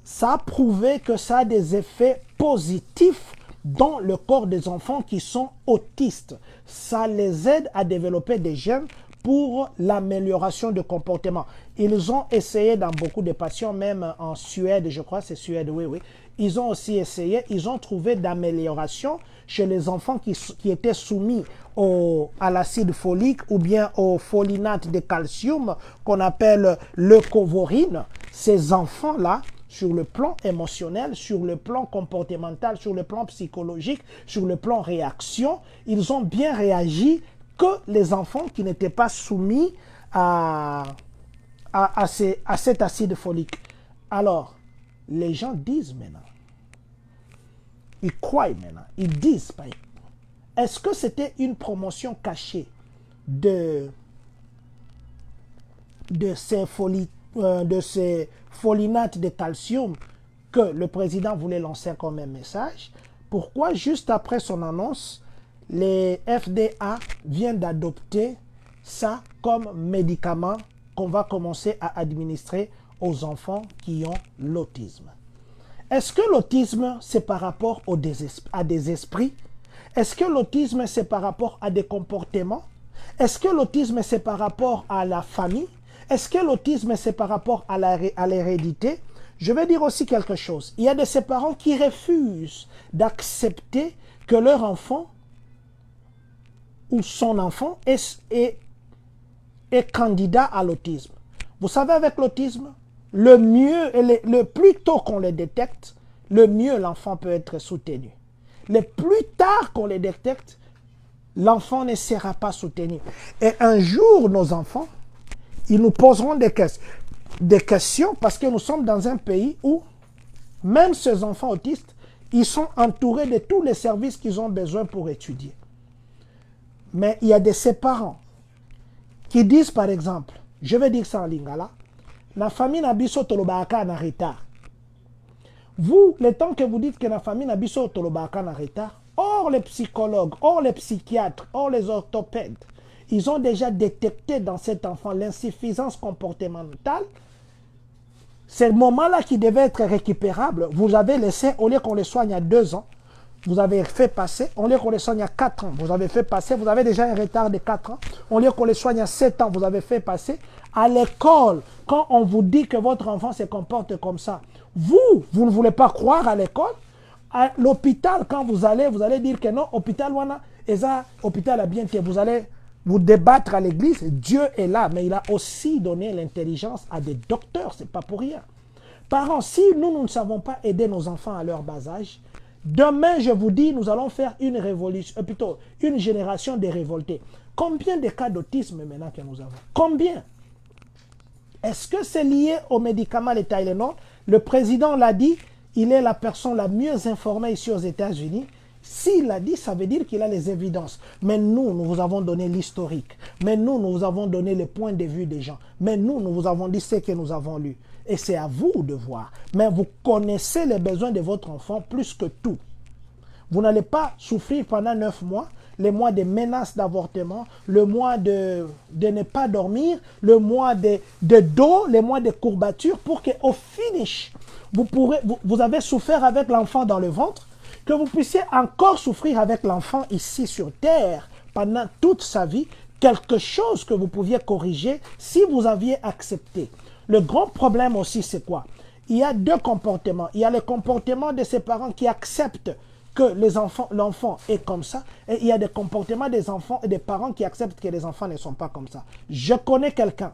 ça a prouvé que ça a des effets positifs dans le corps des enfants qui sont autistes. Ça les aide à développer des gènes pour l'amélioration de comportement. Ils ont essayé dans beaucoup de patients, même en Suède, je crois, c'est Suède, oui. Ils ont aussi essayé, ils ont trouvé d'amélioration chez les enfants qui étaient soumis à l'acide folique ou bien au folinate de calcium qu'on appelle leucovorine. Ces enfants-là, sur le plan émotionnel, sur le plan comportemental, sur le plan psychologique, sur le plan réaction, ils ont bien réagi que les enfants qui n'étaient pas soumis à cet acide folique. Alors, les gens disent maintenant, ils croient maintenant, ils disent, est-ce que c'était une promotion cachée de ces folinates de calcium que le président voulait lancer comme un message? Pourquoi juste après son annonce, les FDA viennent d'adopter ça comme médicament qu'on va commencer à administrer aux enfants qui ont l'autisme? Est-ce que l'autisme, c'est par rapport à des esprits? Est-ce que l'autisme, c'est par rapport à des comportements? Est-ce que l'autisme, c'est par rapport à la famille? Est-ce que l'autisme, c'est par rapport à l'hérédité? Je vais dire aussi quelque chose. Il y a de ces parents qui refusent d'accepter que leur enfant ou son enfant est candidat à l'autisme. Vous savez, avec l'autisme, le mieux, et le plus tôt qu'on le détecte, le mieux l'enfant peut être soutenu. Le plus tard qu'on le détecte, l'enfant ne sera pas soutenu. Et un jour, nos enfants, ils nous poseront des questions parce que nous sommes dans un pays où même ces enfants autistes, ils sont entourés de tous les services qu'ils ont besoin pour étudier. Mais il y a de ces parents qui disent par exemple, je vais dire ça en lingala, la famille n'a biso tolobaka en retard. Vous, le temps que vous dites que la famille n'a biso tolobaka en retard, or les psychologues, or les psychiatres, or les orthopèdes, ils ont déjà détecté dans cet enfant l'insuffisance comportementale. C'est le moment-là qui devait être récupérable. Vous avez laissé, au lieu qu'on le soigne à 2 ans, vous avez fait passer, au lieu qu'on le soigne à 4 ans, vous avez fait passer, vous avez déjà un retard de 4 ans, au lieu qu'on le soigne à 7 ans, vous avez fait passer. À l'école, quand on vous dit que votre enfant se comporte comme ça, vous ne voulez pas croire à l'école. À l'hôpital, quand vous allez dire que non, hôpital, hôpital a bien été, vous allez vous débattre à l'église, Dieu est là, mais il a aussi donné l'intelligence à des docteurs, c'est pas pour rien. Parents, si nous ne savons pas aider nos enfants à leur bas âge, demain, je vous dis, nous allons faire une révolution, plutôt une génération de révoltés. Combien de cas d'autisme maintenant que nous avons? Combien? Est-ce que c'est lié aux médicaments de Tylenol? Le président l'a dit, il est la personne la mieux informée ici aux États-Unis. S'il l'a dit, ça veut dire qu'il a les évidences. Mais nous vous avons donné l'historique. Mais nous vous avons donné le point de vue des gens. Mais nous vous avons dit ce que nous avons lu. Et c'est à vous de voir. Mais vous connaissez les besoins de votre enfant plus que tout. Vous n'allez pas souffrir pendant 9 mois, les mois de menaces d'avortement, le mois de ne pas dormir, le mois de dos, les mois de courbatures, pour qu'au finish, vous avez souffert avec l'enfant dans le ventre, que vous puissiez encore souffrir avec l'enfant ici sur terre pendant toute sa vie, quelque chose que vous pouviez corriger si vous aviez accepté. Le grand problème aussi, c'est quoi? Il y a 2 comportements. Il y a le comportement de ces parents qui acceptent que l'enfant est comme ça, et il y a des comportements des enfants et des parents qui acceptent que les enfants ne sont pas comme ça. Je connais quelqu'un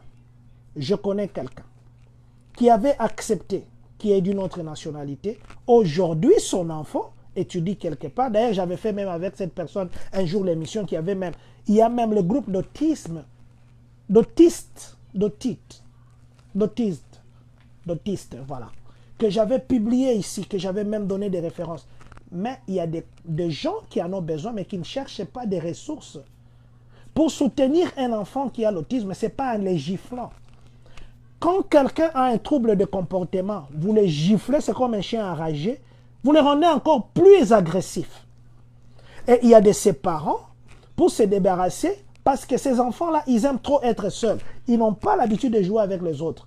qui avait accepté, qui est d'une autre nationalité. Aujourd'hui, son enfant étudie quelque part. D'ailleurs, j'avais fait même avec cette personne un jour l'émission qui avait même, il y a même le groupe d'autisme, d'autistes, voilà, que j'avais publié ici, que j'avais même donné des références. Mais il y a des gens qui en ont besoin, mais qui ne cherchent pas des ressources. Pour soutenir un enfant qui a l'autisme, ce n'est pas en les giflant. Quand quelqu'un a un trouble de comportement, vous le giflez, c'est comme un chien enragé, vous le rendez encore plus agressif. Et il y a de ces parents, pour se débarrasser, parce que ces enfants-là, ils aiment trop être seuls. Ils n'ont pas l'habitude de jouer avec les autres.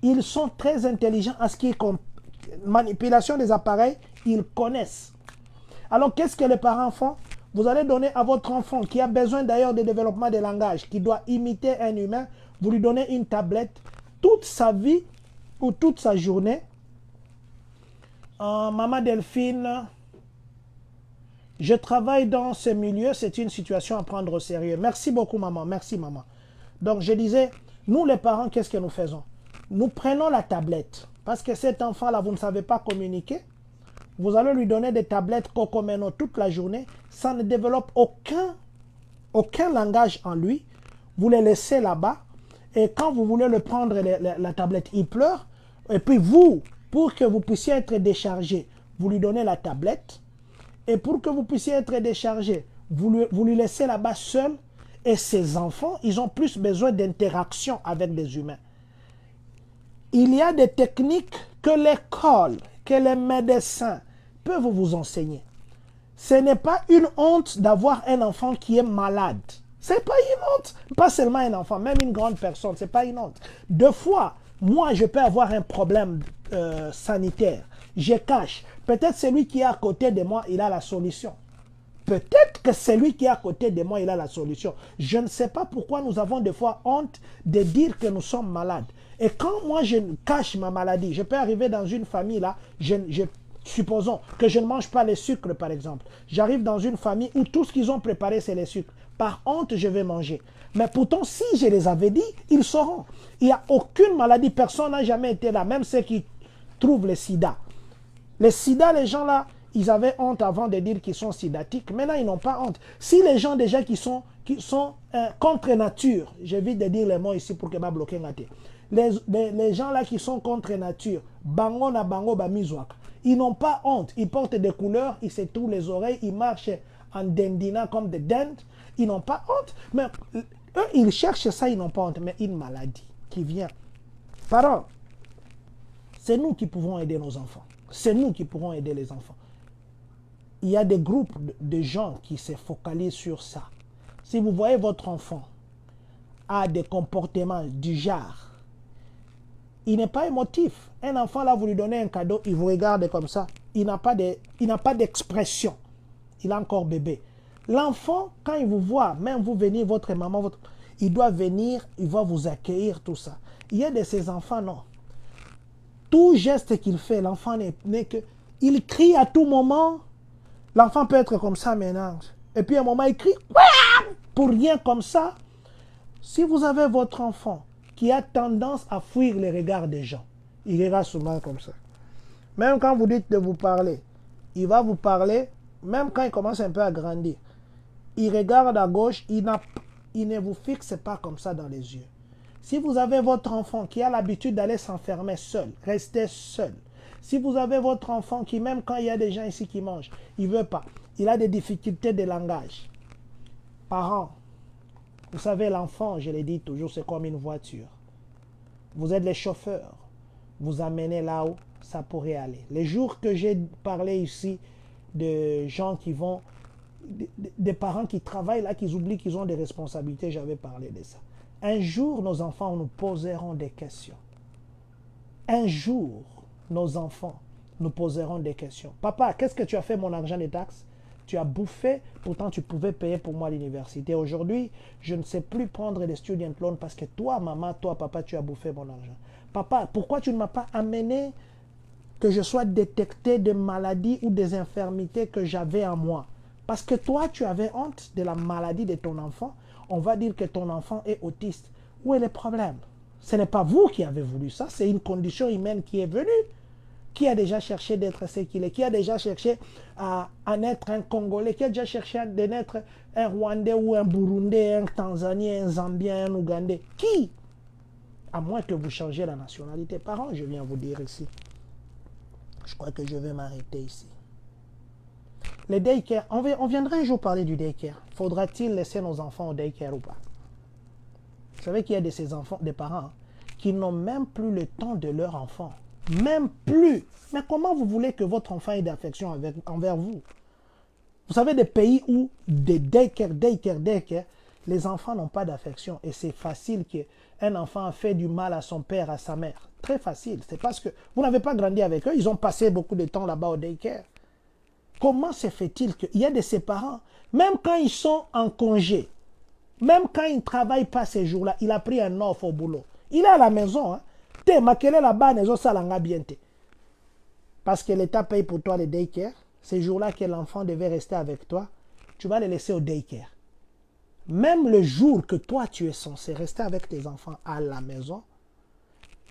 Ils sont très intelligents à ce qui est manipulation des appareils, ils connaissent. Alors, qu'est-ce que les parents font? Vous allez donner à votre enfant, qui a besoin d'ailleurs de développement des langages, qui doit imiter un humain, vous lui donnez une tablette, toute sa vie ou toute sa journée. Maman Delphine, je travaille dans ce milieu, c'est une situation à prendre au sérieux. Merci beaucoup, maman. Merci, maman. Donc, je disais, nous, les parents, qu'est-ce que nous faisons? Nous prenons la tablette. Parce que cet enfant-là, vous ne savez pas communiquer. Vous allez lui donner des tablettes Cocomeno toute la journée. Ça ne développe aucun langage en lui. Vous les laissez là-bas. Et quand vous voulez le prendre, la tablette, il pleure. Et puis vous, pour que vous puissiez être déchargé, vous lui donnez la tablette. Et pour que vous puissiez être déchargé, vous lui laissez là-bas seul. Et ces enfants, ils ont plus besoin d'interaction avec des humains. Il y a des techniques que l'école, que les médecins peuvent vous enseigner. Ce n'est pas une honte d'avoir un enfant qui est malade. Ce n'est pas une honte. Pas seulement un enfant, même une grande personne, ce n'est pas une honte. Deux fois, moi, je peux avoir un problème sanitaire. Je cache. Peut-être celui qui est à côté de moi, il a la solution. Peut-être que celui qui est à côté de moi, il a la solution. Je ne sais pas pourquoi nous avons des fois honte de dire que nous sommes malades. Et quand moi, je cache ma maladie, je peux arriver dans une famille là, supposons que je ne mange pas les sucres, par exemple. J'arrive dans une famille où tout ce qu'ils ont préparé, c'est les sucres. Par honte, je vais manger. Mais pourtant, si je les avais dit, ils sauront. Il n'y a aucune maladie, personne n'a jamais été là, même ceux qui trouvent le sida. Les sida, les gens là, ils avaient honte avant de dire qu'ils sont sidatiques. Maintenant, ils n'ont pas honte. Si les gens déjà qui sont contre nature, j'évite de dire les mots ici pour que je ne bloque pas. Les gens là qui sont contre nature, bango na bango ba mizwak, ils n'ont pas honte. Ils portent des couleurs, ils se trouvent les oreilles, ils marchent en dendina comme des dents. Ils n'ont pas honte. Mais eux, ils cherchent ça, ils n'ont pas honte. Mais une maladie qui vient. Parents, c'est nous qui pouvons aider nos enfants. C'est nous qui pourrons aider les enfants. Il y a des groupes de gens qui se focalisent sur ça. Si vous voyez votre enfant a des comportements du genre, il n'est pas émotif. Un enfant, là, vous lui donnez un cadeau, il vous regarde comme ça. Il n'a pas d'expression. Il est encore bébé. L'enfant, quand il vous voit, même vous venir, votre maman, il doit venir, il va vous accueillir, tout ça. Il y a de ces enfants, non. Tout geste qu'il fait, l'enfant n'est que... Il crie à tout moment. L'enfant peut être comme ça maintenant. Et puis à un moment, il crie pour rien comme ça. Si vous avez votre enfant qui a tendance à fuir les regards des gens, il ira souvent comme ça. Même quand vous dites de vous parler, il va vous parler, même quand il commence un peu à grandir. Il regarde à gauche, il ne vous fixe pas comme ça dans les yeux. Si vous avez votre enfant qui a l'habitude d'aller s'enfermer seul, restez seul. Si vous avez votre enfant qui, même quand il y a des gens ici qui mangent, il ne veut pas. Il a des difficultés de langage. Parents, vous savez, l'enfant, je l'ai dit toujours, c'est comme une voiture. Vous êtes les chauffeurs. Vous amenez là où ça pourrait aller. Les jours que j'ai parlé ici de gens qui vont, des parents qui travaillent là, qui oublient qu'ils ont des responsabilités, j'avais parlé de ça. Un jour, nos enfants nous poseront des questions. Un jour, nos enfants nous poseront des questions. Papa, qu'est-ce que tu as fait mon argent des taxes? Tu as bouffé, pourtant tu pouvais payer pour moi l'université. Aujourd'hui, je ne sais plus prendre des student loans parce que toi, maman, toi, papa, tu as bouffé mon argent. Papa, pourquoi tu ne m'as pas amené que je sois détecté de maladies ou des infirmités que j'avais en moi? Parce que toi, tu avais honte de la maladie de ton enfant. On va dire que ton enfant est autiste. Où est le problème? Ce n'est pas vous qui avez voulu ça, c'est une condition humaine qui est venue. Qui a déjà cherché d'être ce qu'il est? Qui a déjà cherché à naître un Congolais? Qui a déjà cherché à naître un Rwandais ou un Burundais, un Tanzanien, un Zambien, un Ougandais? Qui? À moins que vous changiez la nationalité. Parents, je viens vous dire ici. Je crois que je vais m'arrêter ici. Les daycare, on viendra un jour parler du daycare. Faudra-t-il laisser nos enfants au daycare ou pas? Vous savez qu'il y a de ces enfants, des parents, qui n'ont même plus le temps de leur enfant. Même plus. Mais comment vous voulez que votre enfant ait d'affection envers vous? Vous savez des pays où des daycare, les enfants n'ont pas d'affection. Et c'est facile qu'un enfant a fait du mal à son père, à sa mère. Très facile. C'est parce que vous n'avez pas grandi avec eux. Ils ont passé beaucoup de temps là-bas au daycare. Comment se fait-il qu'il y a de ces parents, même quand ils sont en congé, même quand ils ne travaillent pas ces jours-là, il a pris un offre au boulot. Il est à la maison. Parce que l'État paye pour toi le daycare. Ces jours-là que l'enfant devait rester avec toi, tu vas le laisser au daycare. Même le jour que toi, tu es censé rester avec tes enfants à la maison,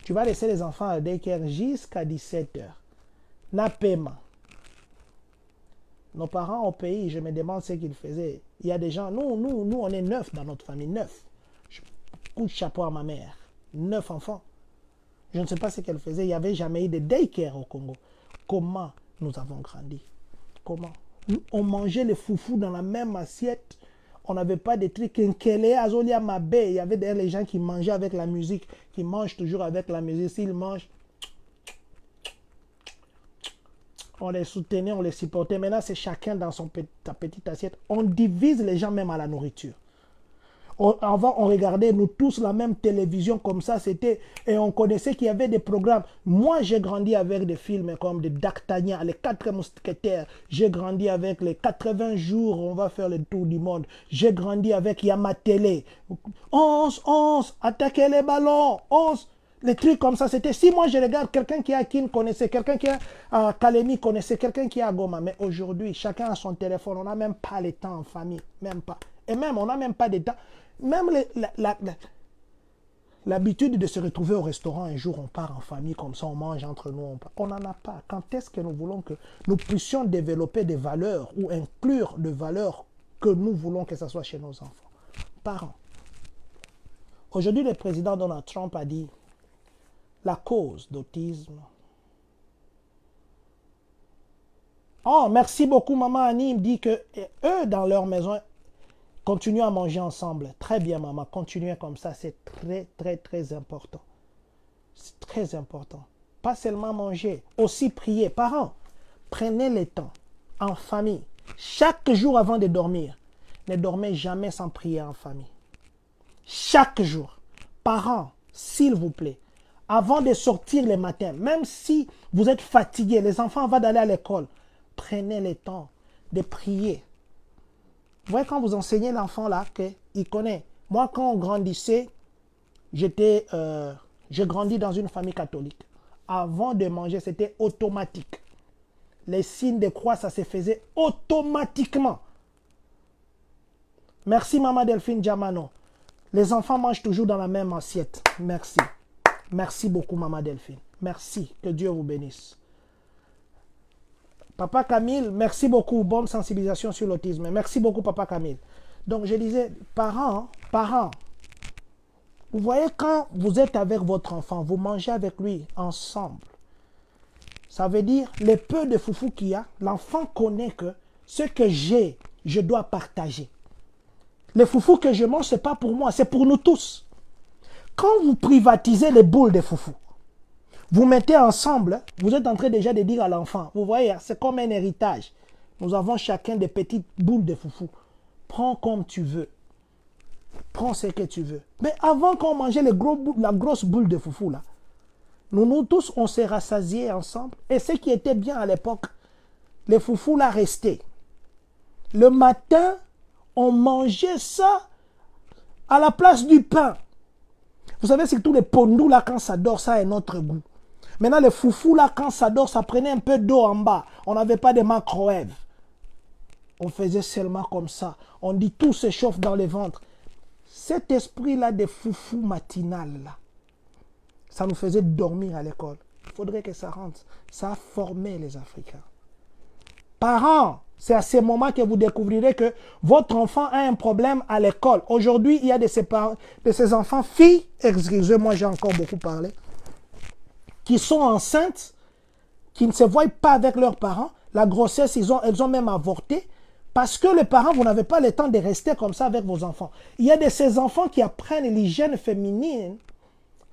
tu vas laisser les enfants au daycare jusqu'à 17 h. Na paiement. Nos parents au pays, je me demande ce qu'ils faisaient. Il y a des gens, nous, on est 9 dans notre famille, 9. Je coupe chapeau à ma mère. 9 enfants. Je ne sais pas ce qu'elle faisait. Il n'y avait jamais eu de daycare au Congo. Comment nous avons grandi? Comment? On mangeait les foufous dans la même assiette. On n'avait pas de trucs. Il y avait des gens qui mangeaient avec la musique, qui mangent toujours avec la musique. S'ils mangent, on les soutenait, on les supportait. Maintenant, c'est chacun dans sa petite assiette. On divise les gens même à la nourriture. Avant, on regardait, nous tous, la même télévision comme ça, c'était, et on connaissait qu'il y avait des programmes. Moi, j'ai grandi avec des films comme de D'Artagnan, les 4 mousquetaires. J'ai grandi avec les 80 jours, on va faire le tour du monde. J'ai grandi avec Yama Télé. 11, attaquez les ballons, 11. Les trucs comme ça, c'était, si moi je regarde quelqu'un qui est à Kin connaissait, quelqu'un qui est à Kalemi connaissait, quelqu'un qui est à Goma. Mais aujourd'hui, chacun a son téléphone, on n'a même pas le temps en famille, même pas. Et même, on n'a même pas de temps. Même l'habitude de se retrouver au restaurant un jour, on part en famille comme ça, on mange entre nous. On n'en a pas. Quand est-ce que nous voulons que nous puissions développer des valeurs ou inclure des valeurs que nous voulons que ce soit chez nos enfants? Parents. Aujourd'hui, le président Donald Trump a dit la cause d'autisme. Oh, merci beaucoup, maman Annie. Il me dit que eux, dans leur maison, continuez à manger ensemble. Très bien, maman. Continuez comme ça. C'est très, très, très important. C'est très important. Pas seulement manger, aussi prier. Parents, prenez le temps en famille. Chaque jour avant de dormir, ne dormez jamais sans prier en famille. Chaque jour. Parents, s'il vous plaît, avant de sortir le matin, même si vous êtes fatigué, les enfants vont aller à l'école, prenez le temps de prier. Vous voyez, quand vous enseignez l'enfant là, qu'il connaît. Moi, quand on grandissait, j'ai grandi dans une famille catholique. Avant de manger, c'était automatique. Les signes de croix, ça se faisait automatiquement. Merci, maman Delphine Diamano. Les enfants mangent toujours dans la même assiette. Merci. Merci beaucoup, maman Delphine. Merci. Que Dieu vous bénisse. Papa Camille, merci beaucoup. Bonne sensibilisation sur l'autisme. Merci beaucoup, Papa Camille. Donc, je disais, parents, vous voyez, quand vous êtes avec votre enfant, vous mangez avec lui ensemble. Ça veut dire, le peu de foufou qu'il y a, l'enfant connaît que ce que j'ai, je dois partager. Le foufou que je mange, ce n'est pas pour moi, c'est pour nous tous. Quand vous privatisez les boules de foufou, vous mettez ensemble, vous êtes en train déjà de dire à l'enfant, vous voyez, c'est comme un héritage. Nous avons chacun des petites boules de foufou. Prends comme tu veux. Prends ce que tu veux. Mais avant qu'on mangeait la grosse boule de foufou, là, nous tous, on s'est rassasiés ensemble. Et ce qui était bien à l'époque, les foufous là restaient. Le matin, on mangeait ça à la place du pain. Vous savez, c'est que tous les pondous là, quand ça dort, ça a un autre goût. Maintenant, les foufous là, quand ça dort, ça prenait un peu d'eau en bas. On n'avait pas de microwave. On faisait seulement comme ça. On dit tout se chauffe dans le ventre. Cet esprit là de foufou matinal là, ça nous faisait dormir à l'école. Il faudrait que ça rentre. Ça a formé les Africains. Parents, c'est à ce moment que vous découvrirez que votre enfant a un problème à l'école. Aujourd'hui, il y a de ces enfants, filles, excusez-moi, j'ai encore beaucoup parlé, qui sont enceintes, qui ne se voient pas avec leurs parents. La grossesse, elles ont même avorté. Parce que les parents, vous n'avez pas le temps de rester comme ça avec vos enfants. Il y a de ces enfants qui apprennent l'hygiène féminine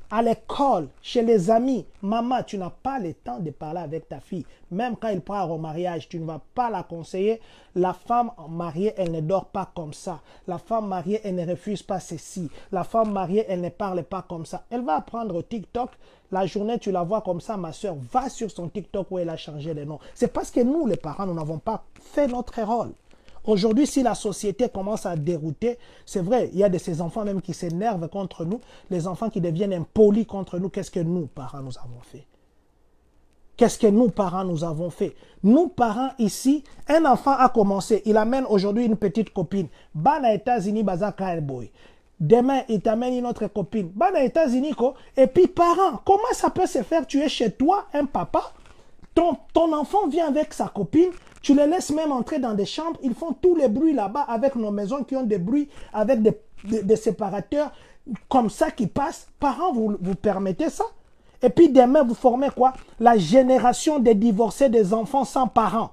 à l'école, chez les amis. Maman, tu n'as pas le temps de parler avec ta fille. Même quand il part au mariage, tu ne vas pas la conseiller. La femme mariée, elle ne dort pas comme ça. La femme mariée, elle ne refuse pas ceci. La femme mariée, elle ne parle pas comme ça. Elle va apprendre au TikTok. La journée, tu la vois comme ça, ma soeur, va sur son TikTok où elle a changé les noms. C'est parce que nous, les parents, nous n'avons pas fait notre rôle. Aujourd'hui, si la société commence à dérouter, c'est vrai, il y a de ces enfants même qui s'énervent contre nous, les enfants qui deviennent impolis contre nous. Qu'est-ce que nous, parents, nous avons fait? Qu'est-ce que nous, parents, nous avons fait? Nous, parents, ici, un enfant a commencé, il amène aujourd'hui une petite copine. Bana États-Unis, baza boy. Demain, il t'amène une autre copine. Bana États-Unis, et puis parents, comment ça peut se faire? Tu es chez toi, un papa, ton enfant vient avec sa copine, tu les laisses même entrer dans des chambres, ils font tous les bruits là-bas avec nos maisons qui ont des bruits, avec des séparateurs comme ça qui passent. Parents, vous permettez ça? Et puis demain, vous formez quoi? La génération des divorcés des enfants sans parents.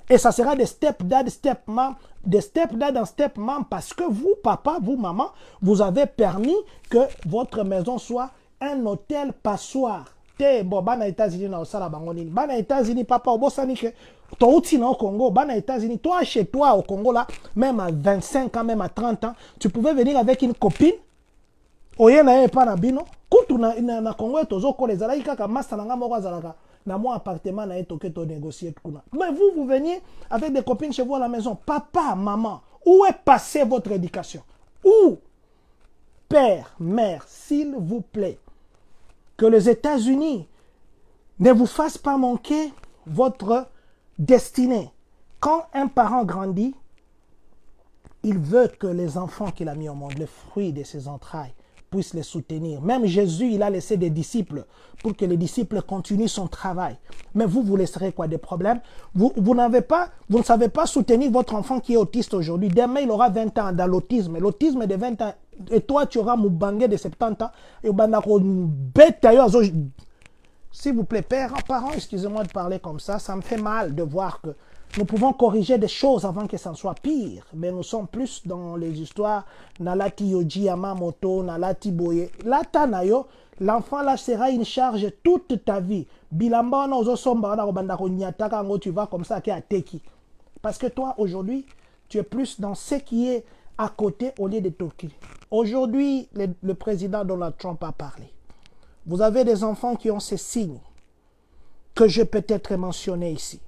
Et ça sera des stepdad, stepmom, des stepdad en stepmom parce que vous, papa, vous, maman, vous avez permis que votre maison soit un hôtel passoire. Bon, bana États-Unis na osala bango nini. Bana États-Unis, papa, obosani ke toi outi na au Congo, bana États-Unis, toi chez toi au Congo là, même à 25 ans, même à 30 ans, tu pouvais venir avec une copine. Oye na ye pa na bino, kutu na Congo tozo ko les alaika ka master na ngamo kwa zalaka. Na mon appartement na etoke to négocier kuna. Mais vous veniez avec des copines chez vous à la maison. Papa, maman, où est passée votre éducation? Où? Père, mère, s'il vous plaît, que les États-Unis ne vous fassent pas manquer votre destinée. Quand un parent grandit, il veut que les enfants qu'il a mis au monde, les fruits de ses entrailles, puissent les soutenir. Même Jésus, il a laissé des disciples pour que les disciples continuent son travail. Mais vous laisserez quoi? Des problèmes? Vous ne savez pas soutenir votre enfant qui est autiste aujourd'hui. Demain, il aura 20 ans dans l'autisme. L'autisme de 20 ans. Et toi, tu auras Moubangue de 70 ans. Et s'il vous plaît, père, parents, excusez-moi de parler comme ça me fait mal de voir que nous pouvons corriger des choses avant que ça ne soit pire. Mais nous sommes plus dans les histoires Nalati Yoji Yamamoto, Nalati Boye. Lata Nayo, l'enfant là sera une charge toute ta vie. Bilamba na ozosomba na obanda ko nyataka ngo tu vas comme ça à Teki. Parce que toi aujourd'hui, tu es plus dans ce qui est à côté au lieu de Toki. Aujourd'hui, le président Donald Trump a parlé. Vous avez des enfants qui ont ces signes que je peux peut-être mentionner ici.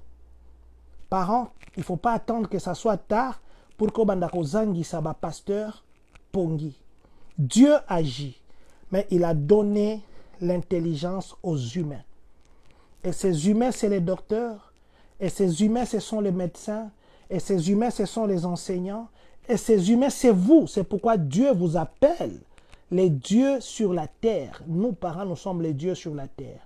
Parents, il ne faut pas attendre que ça soit tard pour que Bandako Zangi Saba pasteur Pongi. Dieu agit, mais il a donné l'intelligence aux humains. Et ces humains, c'est les docteurs. Et ces humains, ce sont les médecins. Et ces humains, ce sont les enseignants. Et ces humains, c'est vous. C'est pourquoi Dieu vous appelle les dieux sur la terre. Nous, parents, nous sommes les dieux sur la terre.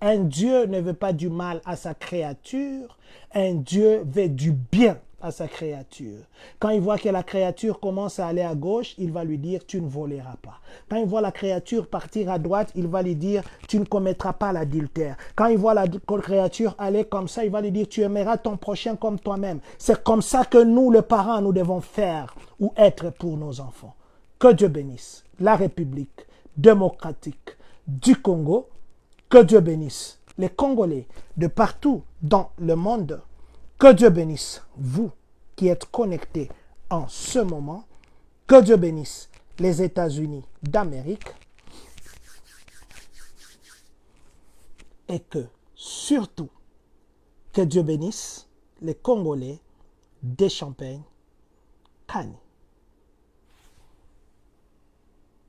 Un Dieu ne veut pas du mal à sa créature. Un Dieu veut du bien à sa créature. Quand il voit que la créature commence à aller à gauche, il va lui dire, tu ne voleras pas. Quand il voit la créature partir à droite, il va lui dire, tu ne commettras pas l'adultère. Quand il voit la créature aller comme ça, il va lui dire, tu aimeras ton prochain comme toi-même. C'est comme ça que nous, les parents, nous devons faire ou être pour nos enfants. Que Dieu bénisse la République démocratique du Congo. Que Dieu bénisse les Congolais de partout dans le monde. Que Dieu bénisse vous qui êtes connectés en ce moment. Que Dieu bénisse les États-Unis d'Amérique. Et que, surtout, que Dieu bénisse les Congolais des Champagnes. Kani.